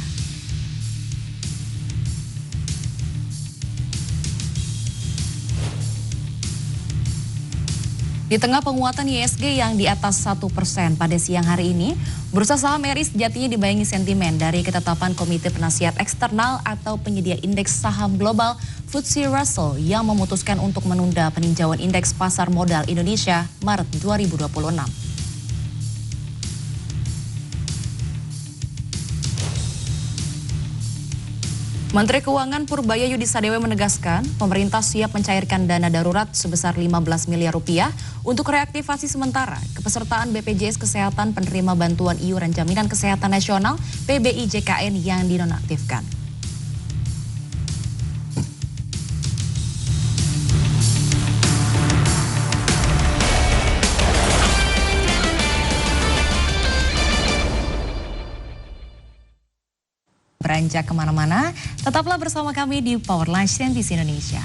Di tengah penguatan IHSG yang di atas 1% pada siang hari ini, bursa saham RI sejatinya dibayangi sentimen dari ketetapan Komite Penasihat Eksternal atau penyedia indeks saham global FTSE Russell yang memutuskan untuk menunda peninjauan indeks pasar modal Indonesia Maret 2026. Menteri Keuangan Purbaya Yudi Sadewe menegaskan pemerintah siap mencairkan dana darurat sebesar 15 miliar rupiah untuk reaktivasi sementara kepesertaan BPJS Kesehatan penerima bantuan iuran Jaminan Kesehatan Nasional PBIJKN yang dinonaktifkan. Beranjak kemana-mana, tetaplah bersama kami di Power Lunch CNBC Indonesia.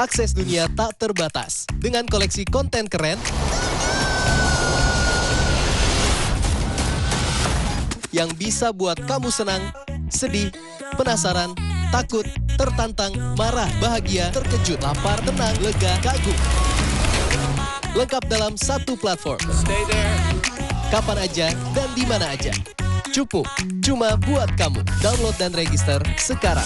Akses dunia tak terbatas dengan koleksi konten keren yang bisa buat kamu senang, sedih, penasaran, takut, tertantang, marah, bahagia, terkejut, lapar, tenang, lega, kagum. Lengkap dalam satu platform. Kapan aja dan di mana aja. Cukup, cuma buat kamu. Download dan register sekarang.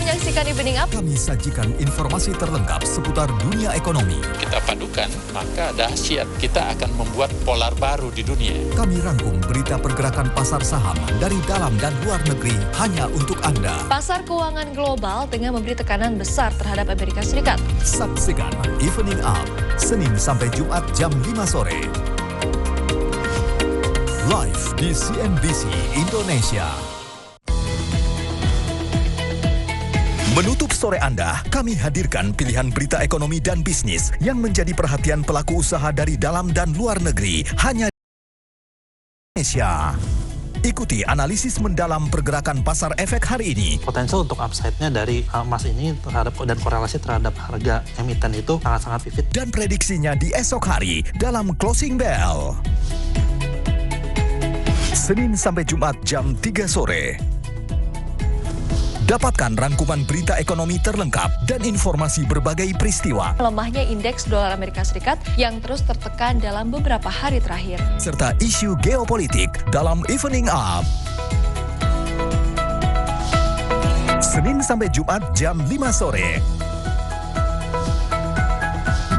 Menyaksikan Evening Up. Kami sajikan informasi terlengkap seputar dunia ekonomi. Kita padukan, maka dahsyat kita akan membuat polar baru di dunia. Kami rangkum berita pergerakan pasar saham dari dalam dan luar negeri hanya untuk Anda. Pasar keuangan global tengah memberi tekanan besar terhadap Amerika Serikat. Saksikan Evening Up, Senin sampai Jumat jam 5 sore. Live di CNBC Indonesia. Menutup sore Anda, kami hadirkan pilihan berita ekonomi dan bisnis yang menjadi perhatian pelaku usaha dari dalam dan luar negeri hanya di Indonesia. Ikuti analisis mendalam pergerakan pasar efek hari ini. Potensial untuk upside-nya dari emas ini terhadap dan korelasi terhadap harga emiten itu sangat-sangat vivid. Dan prediksinya di esok hari dalam Closing Bell. Senin sampai Jumat jam 3 sore. Dapatkan rangkuman berita ekonomi terlengkap dan informasi berbagai peristiwa. Lemahnya indeks dolar Amerika Serikat yang terus tertekan dalam beberapa hari terakhir. Serta isu geopolitik dalam Evening Up. Senin sampai Jumat jam 5 sore.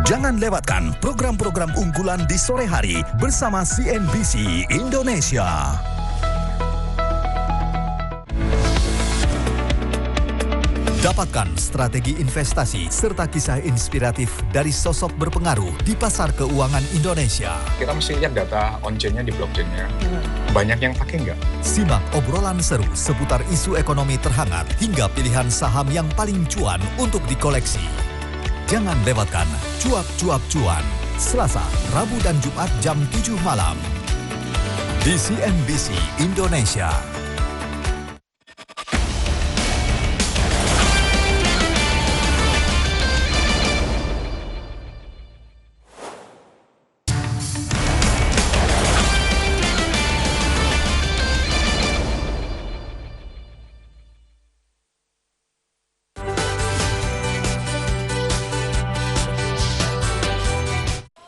Jangan lewatkan program-program unggulan di sore hari bersama CNBC Indonesia. Dapatkan strategi investasi serta kisah inspiratif dari sosok berpengaruh di pasar keuangan Indonesia. Kita mesti lihat data on-chain-nya di blockchain-nya. Banyak yang pakai nggak? Simak obrolan seru seputar isu ekonomi terhangat hingga pilihan saham yang paling cuan untuk dikoleksi. Jangan lewatkan Cuap-Cuap Cuan, Selasa, Rabu dan Jumat jam 7 malam di CNBC Indonesia.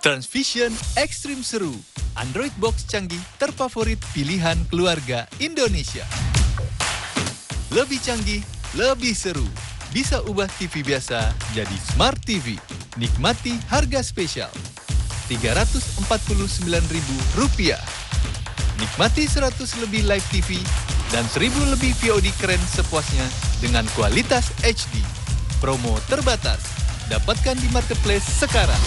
Transvision Extreme Seru, Android box canggih terfavorit pilihan keluarga Indonesia. Lebih canggih, lebih seru. Bisa ubah TV biasa jadi Smart TV. Nikmati harga spesial Rp349.000. Nikmati 100 lebih live TV dan 1000 lebih VOD keren sepuasnya dengan kualitas HD. Promo terbatas. Dapatkan di marketplace sekarang.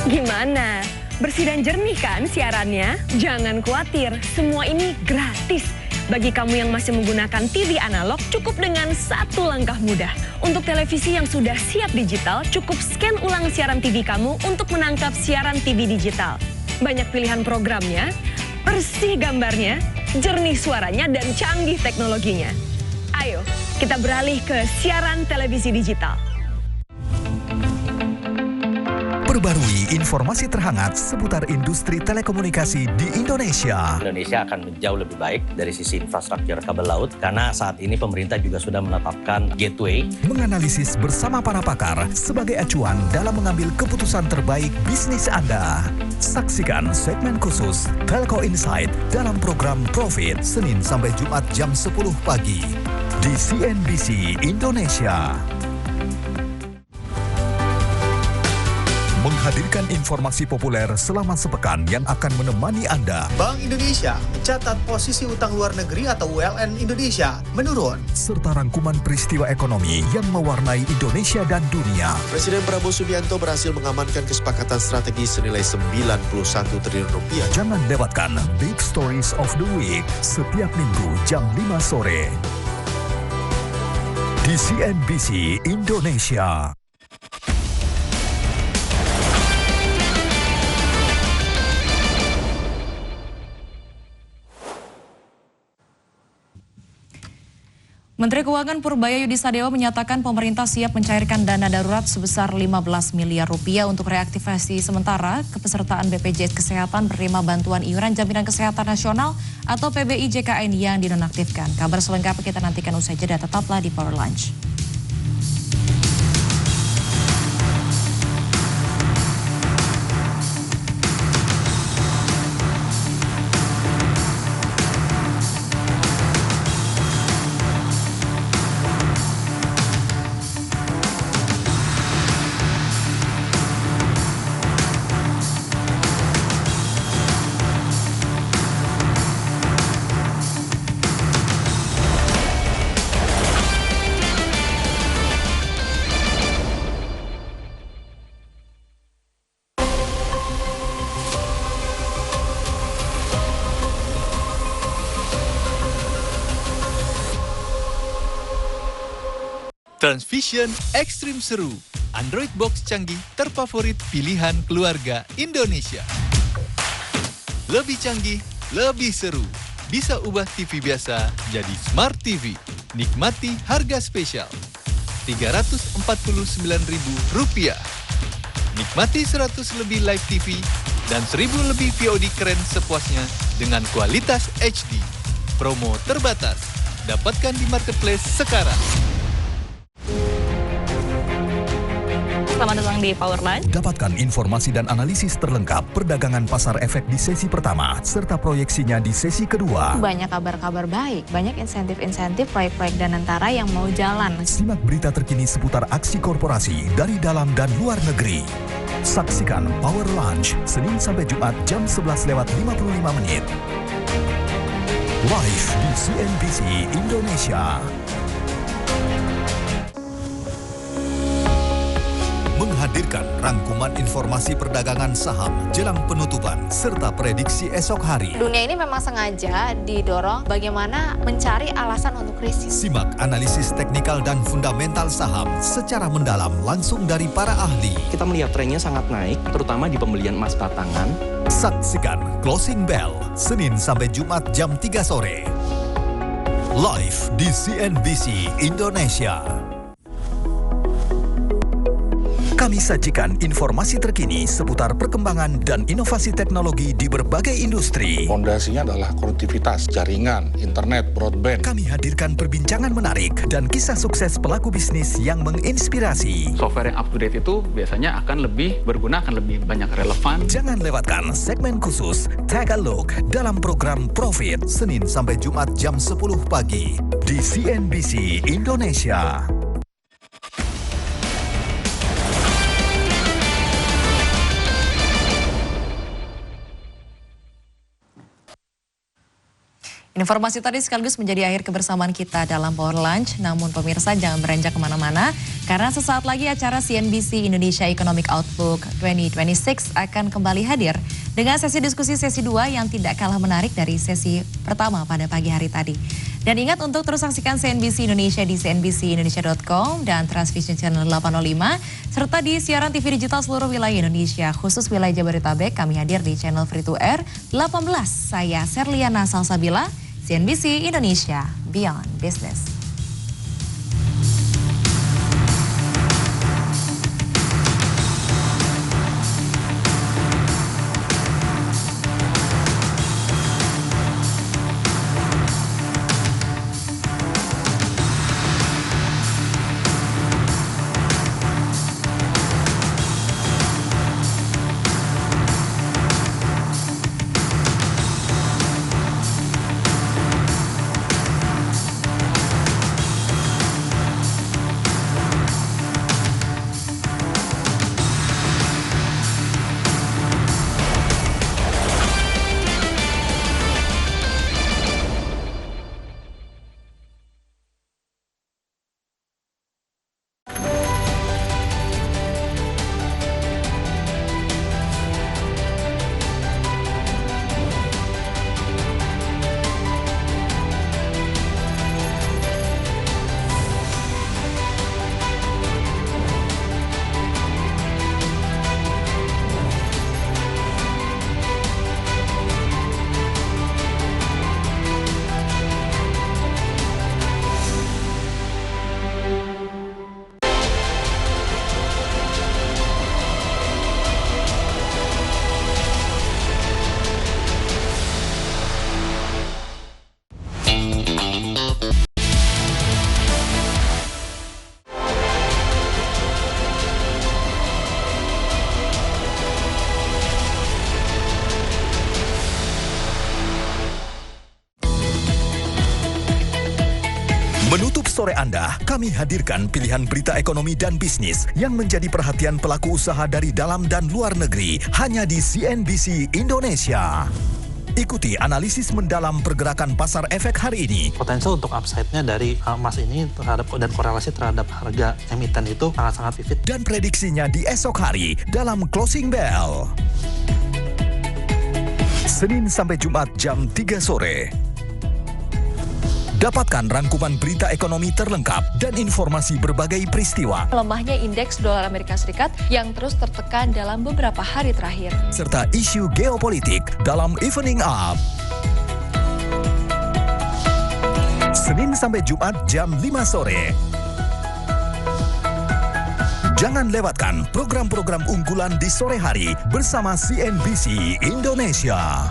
Gimana? Bersih dan jernih kan siarannya? Jangan khawatir, semua ini gratis. Bagi kamu yang masih menggunakan TV analog, cukup dengan satu langkah mudah. Untuk televisi yang sudah siap digital, cukup scan ulang siaran TV kamu untuk menangkap siaran TV digital. Banyak pilihan programnya, bersih gambarnya, jernih suaranya, dan canggih teknologinya. Ayo, kita beralih ke siaran televisi digital. Perbarui informasi terhangat seputar industri telekomunikasi di Indonesia. Indonesia akan jauh lebih baik dari sisi infrastruktur kabel laut karena saat ini pemerintah juga sudah menetapkan gateway. Menganalisis bersama para pakar sebagai acuan dalam mengambil keputusan terbaik bisnis Anda. Saksikan segmen khusus Telco Insight dalam program Profit Senin sampai Jumat jam 10 pagi di CNBC Indonesia. Menghadirkan informasi populer selama sepekan yang akan menemani Anda. Bank Indonesia mencatat posisi utang luar negeri atau ULN Indonesia menurun. Serta rangkuman peristiwa ekonomi yang mewarnai Indonesia dan dunia. Presiden Prabowo Subianto berhasil mengamankan kesepakatan strategi senilai Rp91 triliun. Jangan lewatkan Big Stories of the Week setiap Minggu jam 5 sore di CNBC Indonesia. Menteri Keuangan Purbaya Yudi Sadewo menyatakan pemerintah siap mencairkan dana darurat sebesar 15 miliar rupiah untuk reaktivasi sementara kepesertaan BPJS Kesehatan menerima bantuan iuran Jaminan Kesehatan Nasional atau PBI-JKN yang dinonaktifkan. Kabar selengkapnya kita nantikan usai jeda, tetaplah di Power Lunch. Transvision Extreme Seru, Android box canggih terfavorit pilihan keluarga Indonesia. Lebih canggih, lebih seru. Bisa ubah TV biasa jadi Smart TV. Nikmati harga spesial Rp349.000. Nikmati 100 lebih live TV dan 1000 lebih VOD keren sepuasnya dengan kualitas HD. Promo terbatas. Dapatkan di marketplace sekarang. Selamat datang di Power Lunch. Dapatkan informasi dan analisis terlengkap perdagangan pasar efek di sesi pertama, serta proyeksinya di sesi kedua. Banyak kabar-kabar baik, banyak insentif-insentif proyek-proyek Danantara yang mau jalan. Simak berita terkini seputar aksi korporasi dari dalam dan luar negeri. Saksikan Power Lunch, Senin sampai Jumat jam 11:55. Live di CNBC Indonesia. Menghadirkan rangkuman informasi perdagangan saham jelang penutupan serta prediksi esok hari. Dunia ini memang sengaja didorong bagaimana mencari alasan untuk krisis. Simak analisis teknikal dan fundamental saham secara mendalam langsung dari para ahli. Kita melihat trennya sangat naik, terutama di pembelian emas batangan. Saksikan Closing Bell, Senin sampai Jumat jam 3 sore. Live di CNBC Indonesia. Kami sajikan informasi terkini seputar perkembangan dan inovasi teknologi di berbagai industri. Fondasinya adalah konektivitas, jaringan, internet, broadband. Kami hadirkan perbincangan menarik dan kisah sukses pelaku bisnis yang menginspirasi. Software yang up to date itu biasanya akan lebih berguna, akan lebih banyak relevan. Jangan lewatkan segmen khusus Take a Look dalam program Profit, Senin sampai Jumat jam 10 pagi di CNBC Indonesia. Informasi tadi sekaligus menjadi akhir kebersamaan kita dalam Power Lunch. Namun pemirsa jangan beranjak kemana-mana, karena sesaat lagi acara CNBC Indonesia Economic Outlook 2026 akan kembali hadir dengan sesi diskusi sesi 2 yang tidak kalah menarik dari sesi pertama pada pagi hari tadi. Dan ingat untuk terus saksikan CNBC Indonesia di cnbcindonesia.com dan Transvision Channel 805, serta di siaran TV digital seluruh wilayah Indonesia, khusus wilayah Jabodetabek. Kami hadir di channel Free to Air 18. Saya Serliana Salsabila, CNBC Indonesia Beyond Business. Menutup sore Anda, kami hadirkan pilihan berita ekonomi dan bisnis yang menjadi perhatian pelaku usaha dari dalam dan luar negeri hanya di CNBC Indonesia. Ikuti analisis mendalam pergerakan pasar efek hari ini. Potensial untuk upside-nya dari emas ini terhadap dan korelasi terhadap harga emiten itu sangat-sangat vivid. Dan prediksinya di esok hari dalam Closing Bell. Senin sampai Jumat jam 3 sore. Dapatkan rangkuman berita ekonomi terlengkap dan informasi berbagai peristiwa. Melemahnya indeks dolar Amerika Serikat yang terus tertekan dalam beberapa hari terakhir. Serta isu geopolitik dalam Evening Up. Senin sampai Jumat jam 5 sore. Jangan lewatkan program-program unggulan di sore hari bersama CNBC Indonesia.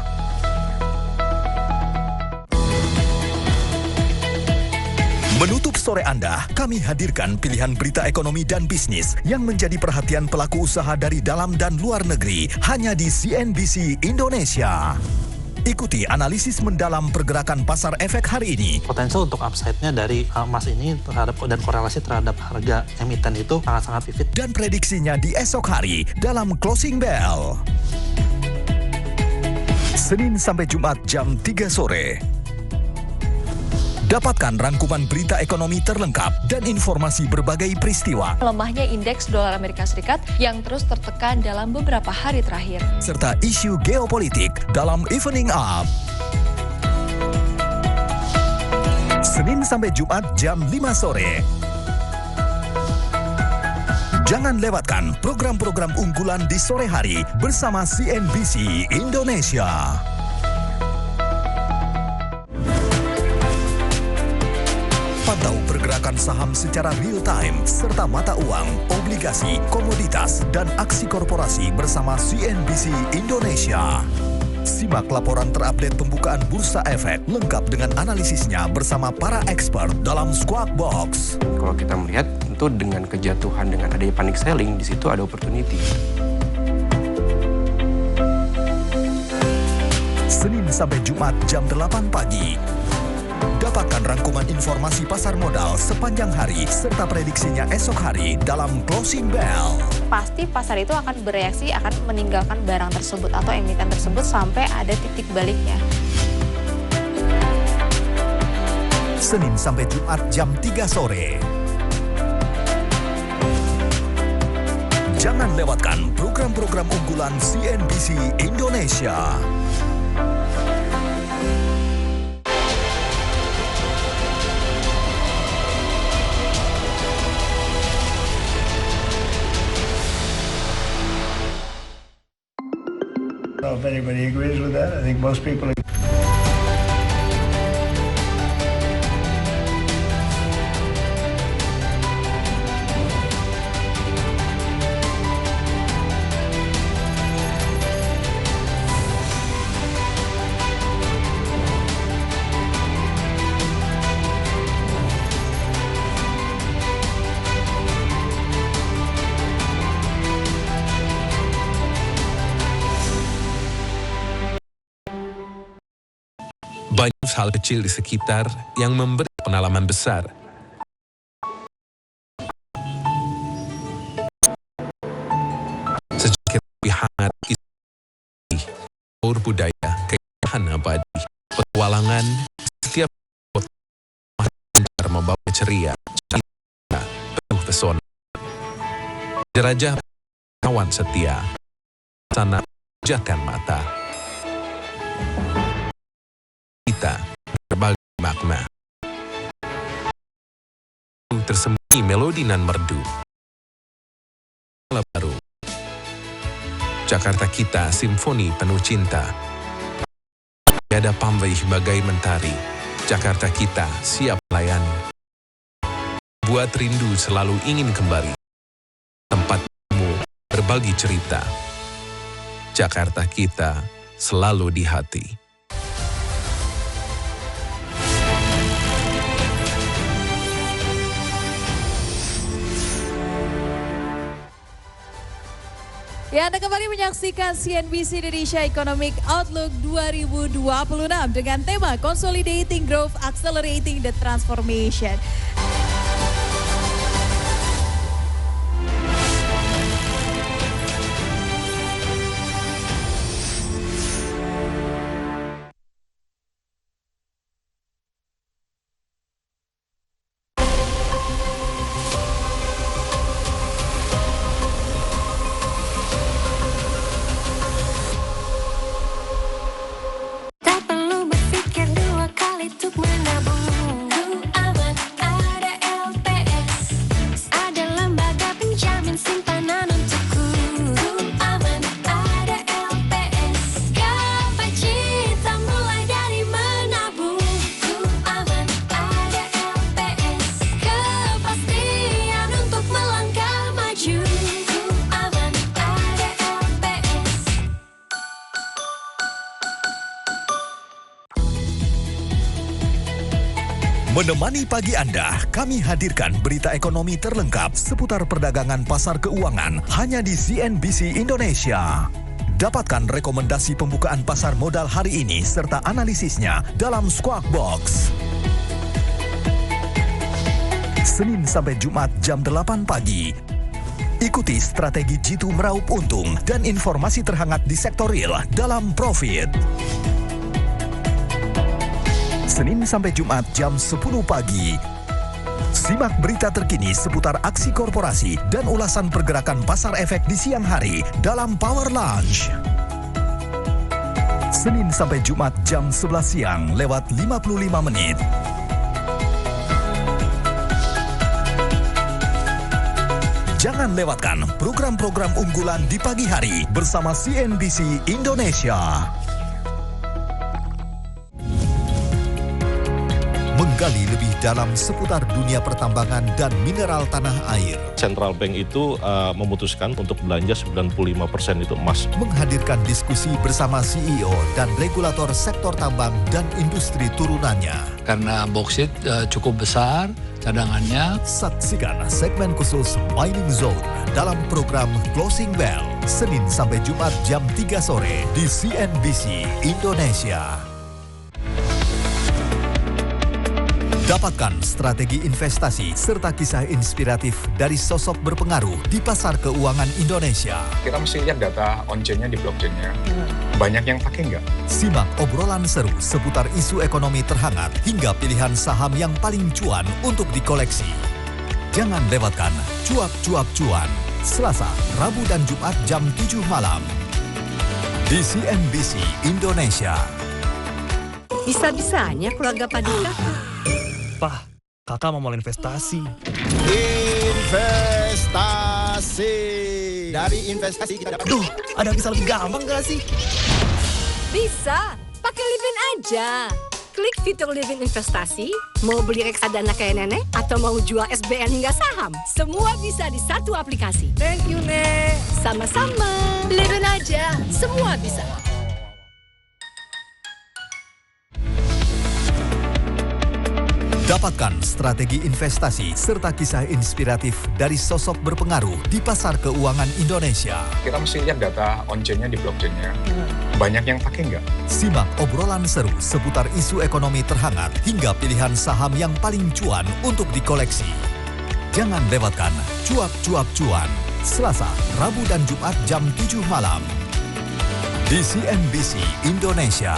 Menutup sore Anda, kami hadirkan pilihan berita ekonomi dan bisnis yang menjadi perhatian pelaku usaha dari dalam dan luar negeri hanya di CNBC Indonesia. Ikuti analisis mendalam pergerakan pasar efek hari ini. Potensial untuk upside-nya dari emas ini terhadap dan korelasi terhadap harga emiten itu sangat-sangat vivid. Dan prediksinya di esok hari dalam Closing Bell. Senin sampai Jumat jam 3 sore. Dapatkan rangkuman berita ekonomi terlengkap dan informasi berbagai peristiwa. Melemahnya indeks dolar Amerika Serikat yang terus tertekan dalam beberapa hari terakhir. Serta isu geopolitik dalam Evening Up. Senin sampai Jumat jam 5 sore. Jangan lewatkan program-program unggulan di sore hari bersama CNBC Indonesia. Pantau pergerakan saham secara real time serta mata uang, obligasi, komoditas, dan aksi korporasi bersama CNBC Indonesia. Simak laporan terupdate pembukaan Bursa Efek lengkap dengan analisisnya bersama para expert dalam Squawk Box. Kalau kita melihat tentu dengan kejatuhan, dengan adanya panic selling, di situ ada opportunity. Senin sampai Jumat jam 8 pagi. Dapatkan rangkuman informasi pasar modal sepanjang hari serta prediksinya esok hari dalam Closing Bell. Pasti pasar itu akan bereaksi, akan meninggalkan barang tersebut atau emiten tersebut sampai ada titik baliknya. Senin sampai Jumat jam 3 sore. Jangan lewatkan program-program unggulan CNBC Indonesia. I don't know if anybody agrees with that. I think most people agree. Banyak hal kecil di sekitar yang memberi pengalaman besar. Sedikit lebih hangat isi, aur budaya, keindahan abadi, petualangan, setiap kota membawa ceria, cerita, penuh pesona. Jelajah kawan setia, sana jatkan mata. Kita berbagai makna. Tersembunyi melodi nan merdu. Baru. Jakarta kita simfoni penuh cinta. Tiada pamrih bagai mentari. Jakarta kita siap melayani. Buat rindu selalu ingin kembali. Tempatmu berbagi cerita. Jakarta kita selalu di hati. Ya, Anda kembali menyaksikan CNBC Indonesia Economic Outlook 2026 dengan tema Consolidating Growth, Accelerating the Transformation. Tak perlu berpikir dua kali untuk menabung. Ku aman, Menemani pagi Anda, kami hadirkan berita ekonomi terlengkap seputar perdagangan pasar keuangan hanya di CNBC Indonesia. Dapatkan rekomendasi pembukaan pasar modal hari ini serta analisisnya dalam Squawk Box. Senin sampai Jumat jam 8 pagi. Ikuti strategi Jitu meraup untung dan informasi terhangat di sektor real dalam Profit. Senin sampai Jumat jam 10 pagi. Simak berita terkini seputar aksi korporasi dan ulasan pergerakan pasar efek di siang hari dalam Power Lunch. Senin sampai Jumat jam 11 siang lewat 55 menit. Jangan lewatkan program-program unggulan di pagi hari bersama CNBC Indonesia. Menggali lebih dalam seputar dunia pertambangan dan mineral tanah air. Central Bank itu memutuskan untuk belanja 95% itu emas. Menghadirkan diskusi bersama CEO dan regulator sektor tambang dan industri turunannya. Karena boksit cukup besar cadangannya. Saksikan segmen khusus Mining Zone dalam program Closing Bell. Senin sampai Jumat jam 3 sore di CNBC Indonesia. Dapatkan strategi investasi serta kisah inspiratif dari sosok berpengaruh di pasar keuangan Indonesia. Kita mesti lihat data on-chain-nya di blockchain-nya. Banyak yang pakai nggak? Simak obrolan seru seputar isu ekonomi terhangat hingga pilihan saham yang paling cuan untuk dikoleksi. Jangan lewatkan Cuap-Cuap Cuan, Selasa, Rabu dan Jumat jam 7 malam. Di CNBC Indonesia. Bisa-bisanya keluarga Padika. Pak, kakak mau mulai investasi. Investasi. Dari investasi kita dapat... Duh, ada bisa lebih gampang gak sih? Bisa, pakai Livin aja. Klik fitur Livin Investasi, mau beli reksadana kayak nenek, atau mau jual SBN hingga saham. Semua bisa di satu aplikasi. Thank you, Nek. Sama-sama. Livin aja, semua bisa. Dapatkan strategi investasi serta kisah inspiratif dari sosok berpengaruh di pasar keuangan Indonesia. Kita mesti lihat data on-chain-nya di blockchain-nya. Banyak yang pakai nggak? Simak obrolan seru seputar isu ekonomi terhangat hingga pilihan saham yang paling cuan untuk dikoleksi. Jangan lewatkan Cuap-Cuap Cuan, Selasa, Rabu dan Jumat jam 7 malam. Di CNBC Indonesia.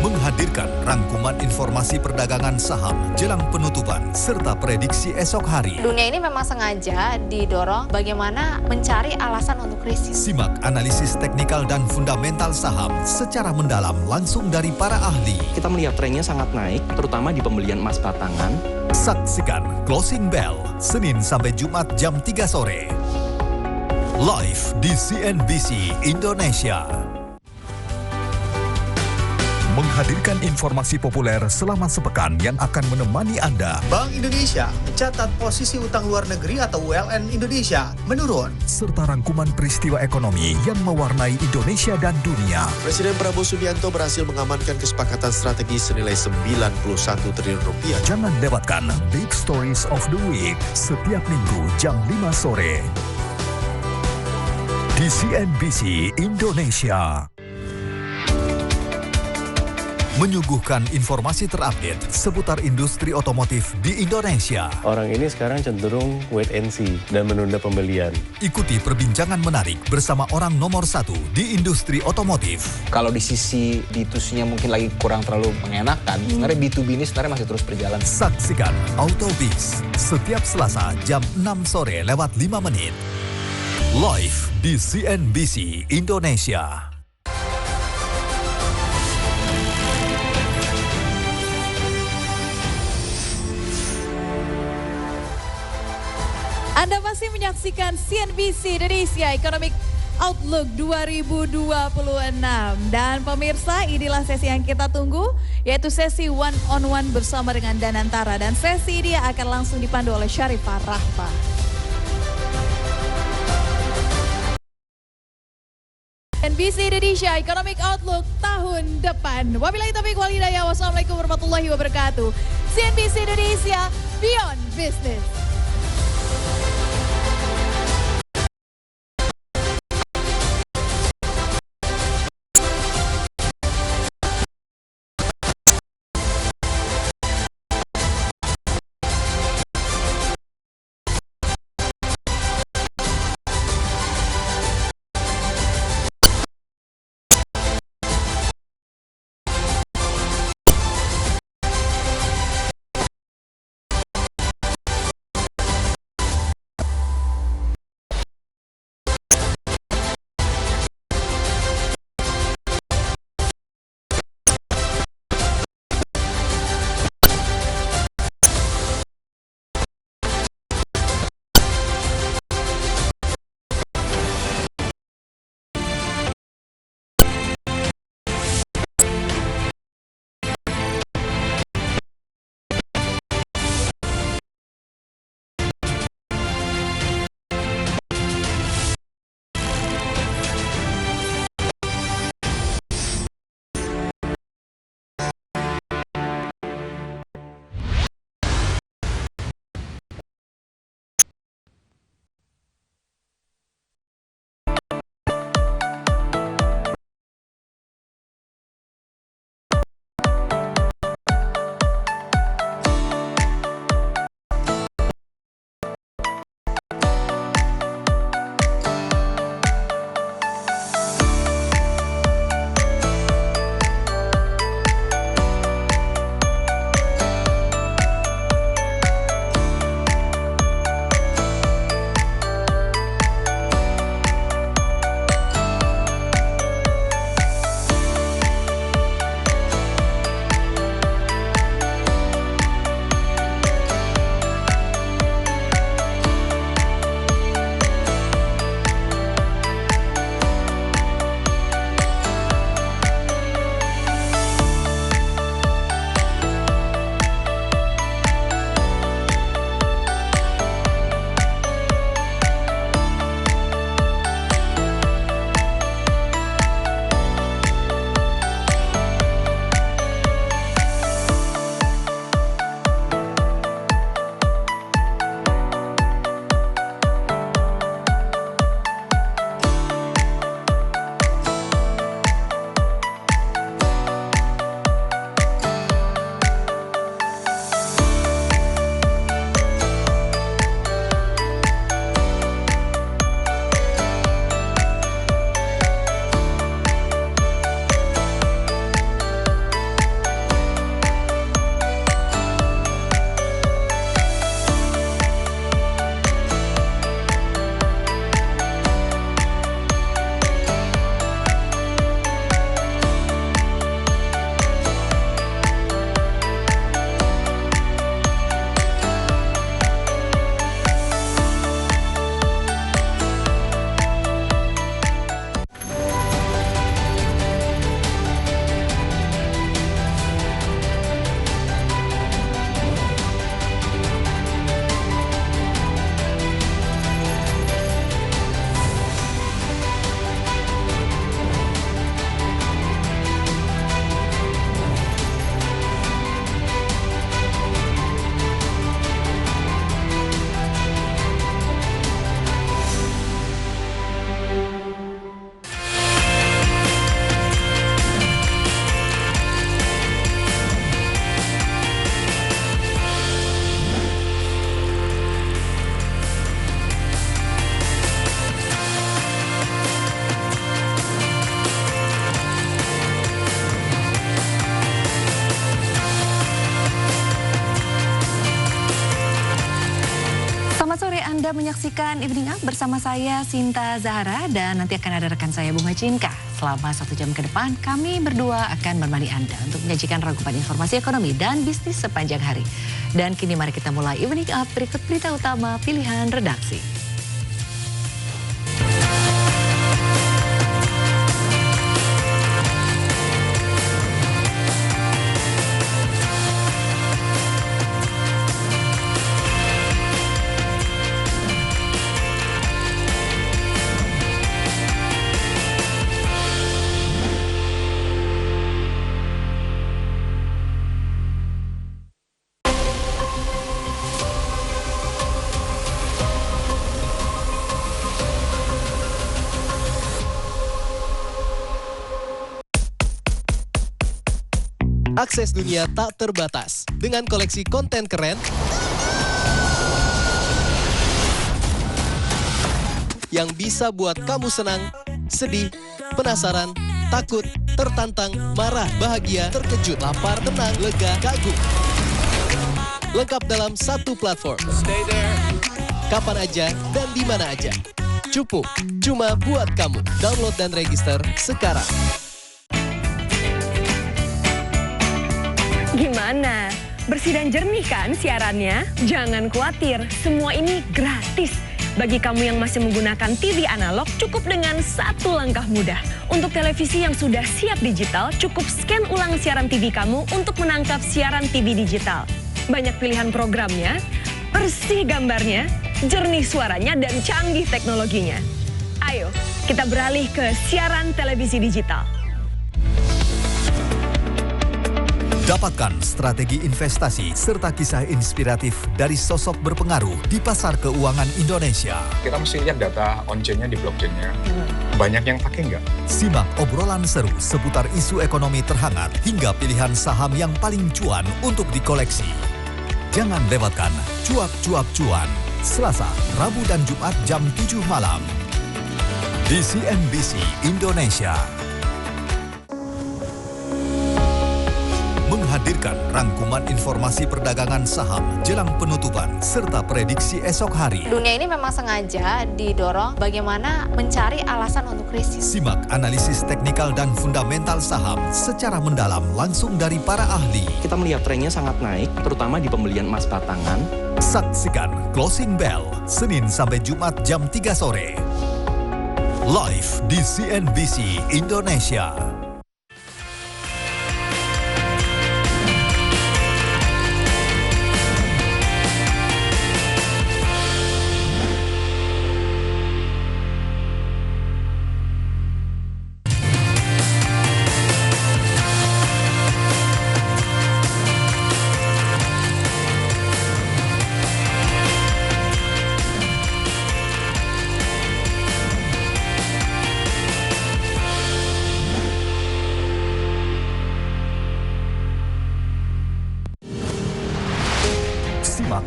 Menghadirkan rangkuman informasi perdagangan saham jelang penutupan serta prediksi esok hari. Dunia ini memang sengaja didorong bagaimana mencari alasan untuk krisis. Simak analisis teknikal dan fundamental saham secara mendalam langsung dari para ahli. Kita melihat trennya sangat naik, terutama di pembelian emas batangan. Saksikan Closing Bell, Senin sampai Jumat jam 3 sore. Live di CNBC Indonesia. Menghadirkan informasi populer selama sepekan yang akan menemani Anda. Bank Indonesia mencatat posisi utang luar negeri atau ULN Indonesia menurun. Serta rangkuman peristiwa ekonomi yang mewarnai Indonesia dan dunia. Presiden Prabowo Subianto berhasil mengamankan kesepakatan strategi senilai 91 triliun rupiah. Jangan lewatkan Big Stories of the Week setiap Minggu jam 5 sore. Di CNBC Indonesia. Menyuguhkan informasi terupdate seputar industri otomotif di Indonesia. Orang ini sekarang cenderung wait and see dan menunda pembelian. Ikuti perbincangan menarik bersama orang nomor 1 di industri otomotif. Kalau di sisi B2C-nya mungkin lagi kurang terlalu mengenakan, sebenarnya B2B ini sebenarnya masih terus berjalan. Saksikan Autobiz setiap Selasa jam 6 sore lewat 5 menit. Live di CNBC Indonesia. Anda masih menyaksikan CNBC Indonesia Economic Outlook 2026. Dan pemirsa, inilah sesi yang kita tunggu, yaitu sesi one on one bersama dengan Danantara. Dan sesi ini akan langsung dipandu oleh Syarifah Rahma. CNBC Indonesia Economic Outlook tahun depan. Wabillahi taufiq wal hidayah. Wassalamualaikum warahmatullahi wabarakatuh. CNBC Indonesia Beyond Business. Anda menyaksikan Evening Up bersama saya Sinta Zahara dan nanti akan ada rekan saya Bunga Cinka. Selama 1 jam ke depan kami berdua akan menemani Anda untuk menyajikan rangkuman informasi ekonomi dan bisnis sepanjang hari. Dan kini mari kita mulai Evening Up, berikut berita utama pilihan redaksi. Akses dunia tak terbatas dengan koleksi konten keren yang bisa buat kamu senang, sedih, penasaran, takut, tertantang, marah, bahagia, terkejut, lapar, tenang, lega, kagum. Lengkap dalam satu platform. Kapan aja dan di mana aja. Cupu, cuma buat kamu. Download dan register sekarang. Gimana? Bersih dan jernih kan siarannya? Jangan khawatir, semua ini gratis. Bagi kamu yang masih menggunakan TV analog, cukup dengan satu langkah mudah. Untuk televisi yang sudah siap digital, cukup scan ulang siaran TV kamu untuk menangkap siaran TV digital. Banyak pilihan programnya, bersih gambarnya, jernih suaranya, dan canggih teknologinya. Ayo, kita beralih ke siaran televisi digital. Dapatkan strategi investasi serta kisah inspiratif dari sosok berpengaruh di pasar keuangan Indonesia. Kita mesti lihat data on-chain-nya di blockchain-nya. Banyak yang pakai nggak? Simak obrolan seru seputar isu ekonomi terhangat hingga pilihan saham yang paling cuan untuk dikoleksi. Jangan lewatkan Cuap-Cuap Cuan, Selasa, Rabu dan Jumat jam 7 malam. Di CNBC Indonesia. Menghadirkan rangkuman informasi perdagangan saham jelang penutupan serta prediksi esok hari. Dunia ini memang sengaja didorong bagaimana mencari alasan untuk krisis. Simak analisis teknikal dan fundamental saham secara mendalam langsung dari para ahli. Kita melihat trennya sangat naik, terutama di pembelian emas batangan. Saksikan Closing Bell Senin sampai Jumat jam 3 sore. Live di CNBC Indonesia.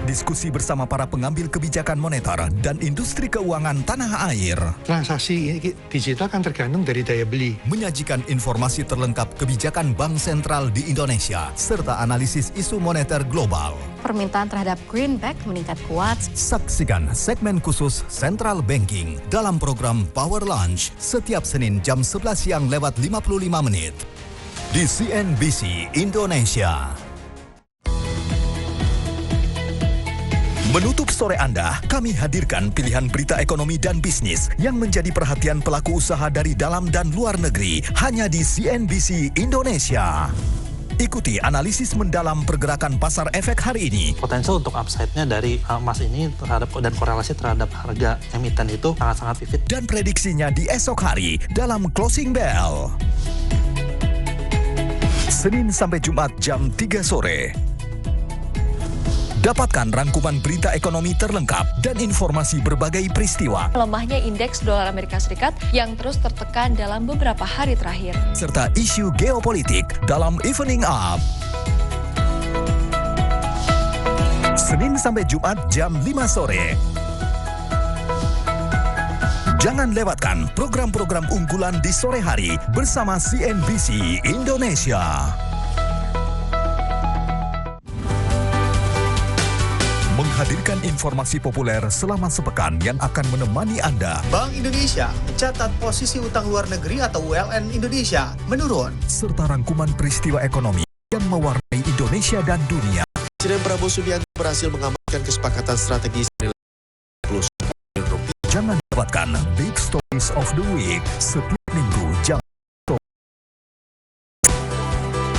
Diskusi bersama para pengambil kebijakan moneter dan industri keuangan tanah air. Transaksi digital kan tergantung dari daya beli. Menyajikan informasi terlengkap kebijakan Bank Sentral di Indonesia serta analisis isu moneter global. Permintaan terhadap greenback meningkat kuat. Saksikan segmen khusus Central Banking dalam program Power Lunch setiap Senin jam 11 siang lewat 55 menit. Di CNBC Indonesia. Menutup sore Anda, kami hadirkan pilihan berita ekonomi dan bisnis yang menjadi perhatian pelaku usaha dari dalam dan luar negeri hanya di CNBC Indonesia. Ikuti analisis mendalam pergerakan pasar efek hari ini. Potensial untuk upside-nya dari emas ini terhadap dan korelasi terhadap harga emiten itu sangat-sangat vivid. Dan prediksinya di esok hari dalam Closing Bell. Senin sampai Jumat jam 3 sore. Dapatkan rangkuman berita ekonomi terlengkap dan informasi berbagai peristiwa. Lemahnya indeks dolar Amerika Serikat yang terus tertekan dalam beberapa hari terakhir. Serta isu geopolitik dalam Evening Up. Senin sampai Jumat jam 5 sore. Jangan lewatkan program-program unggulan di sore hari bersama CNBC Indonesia. Menghadirkan informasi populer selama sepekan yang akan menemani Anda. Bank Indonesia mencatat posisi utang luar negeri atau ULN Indonesia menurun. Serta rangkuman peristiwa ekonomi yang mewarnai Indonesia dan dunia. Presiden Prabowo Subianto berhasil mengamankan kesepakatan strategi senilai Rp90. Jangan lewatkan Big Stories of the Week setiap minggu jam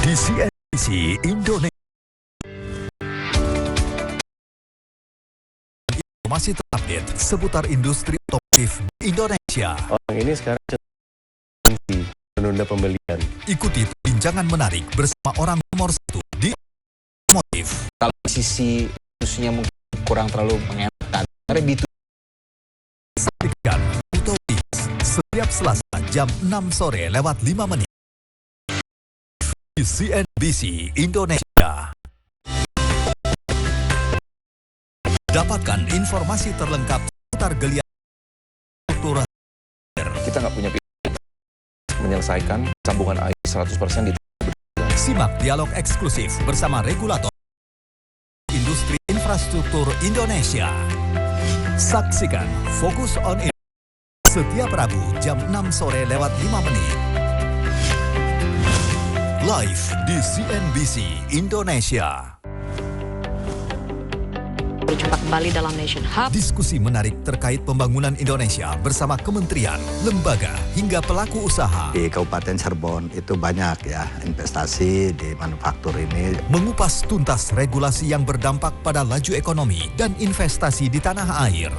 di CNBC Indonesia. Informasi terupdate seputar industri otomotif di Indonesia. Orang ini sekarang menunda pembelian. Ikuti perbincangan menarik bersama orang nomor 1 di otomotif. Kalau sisi khususnya mungkin kurang terlalu mengenakan, karena B2B. Saksikan Autobis setiap Selasa jam 6 sore lewat 5 menit. di CNBC Indonesia. Dapatkan informasi terlengkap seputar geliat struktur. Kita nggak punya pilihan menyelesaikan sambungan air 100% di. Simak dialog eksklusif bersama regulator industri infrastruktur Indonesia. Saksikan Fokus on setiap Rabu jam 6 sore lewat 5 menit. Live di CNBC Indonesia. Berjumpa kembali dalam Nation Hub. Diskusi menarik terkait pembangunan Indonesia bersama kementerian, lembaga, hingga pelaku usaha. Di Kabupaten Cirebon itu banyak ya investasi di manufaktur ini. Mengupas tuntas regulasi yang berdampak pada laju ekonomi dan investasi di tanah air.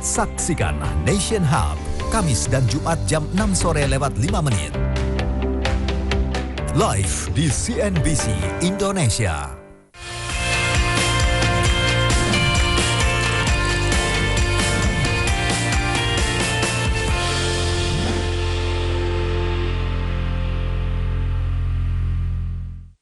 Saksikan Nation Hub, Kamis dan Jumat jam 6 sore lewat 5 menit. Live di CNBC Indonesia.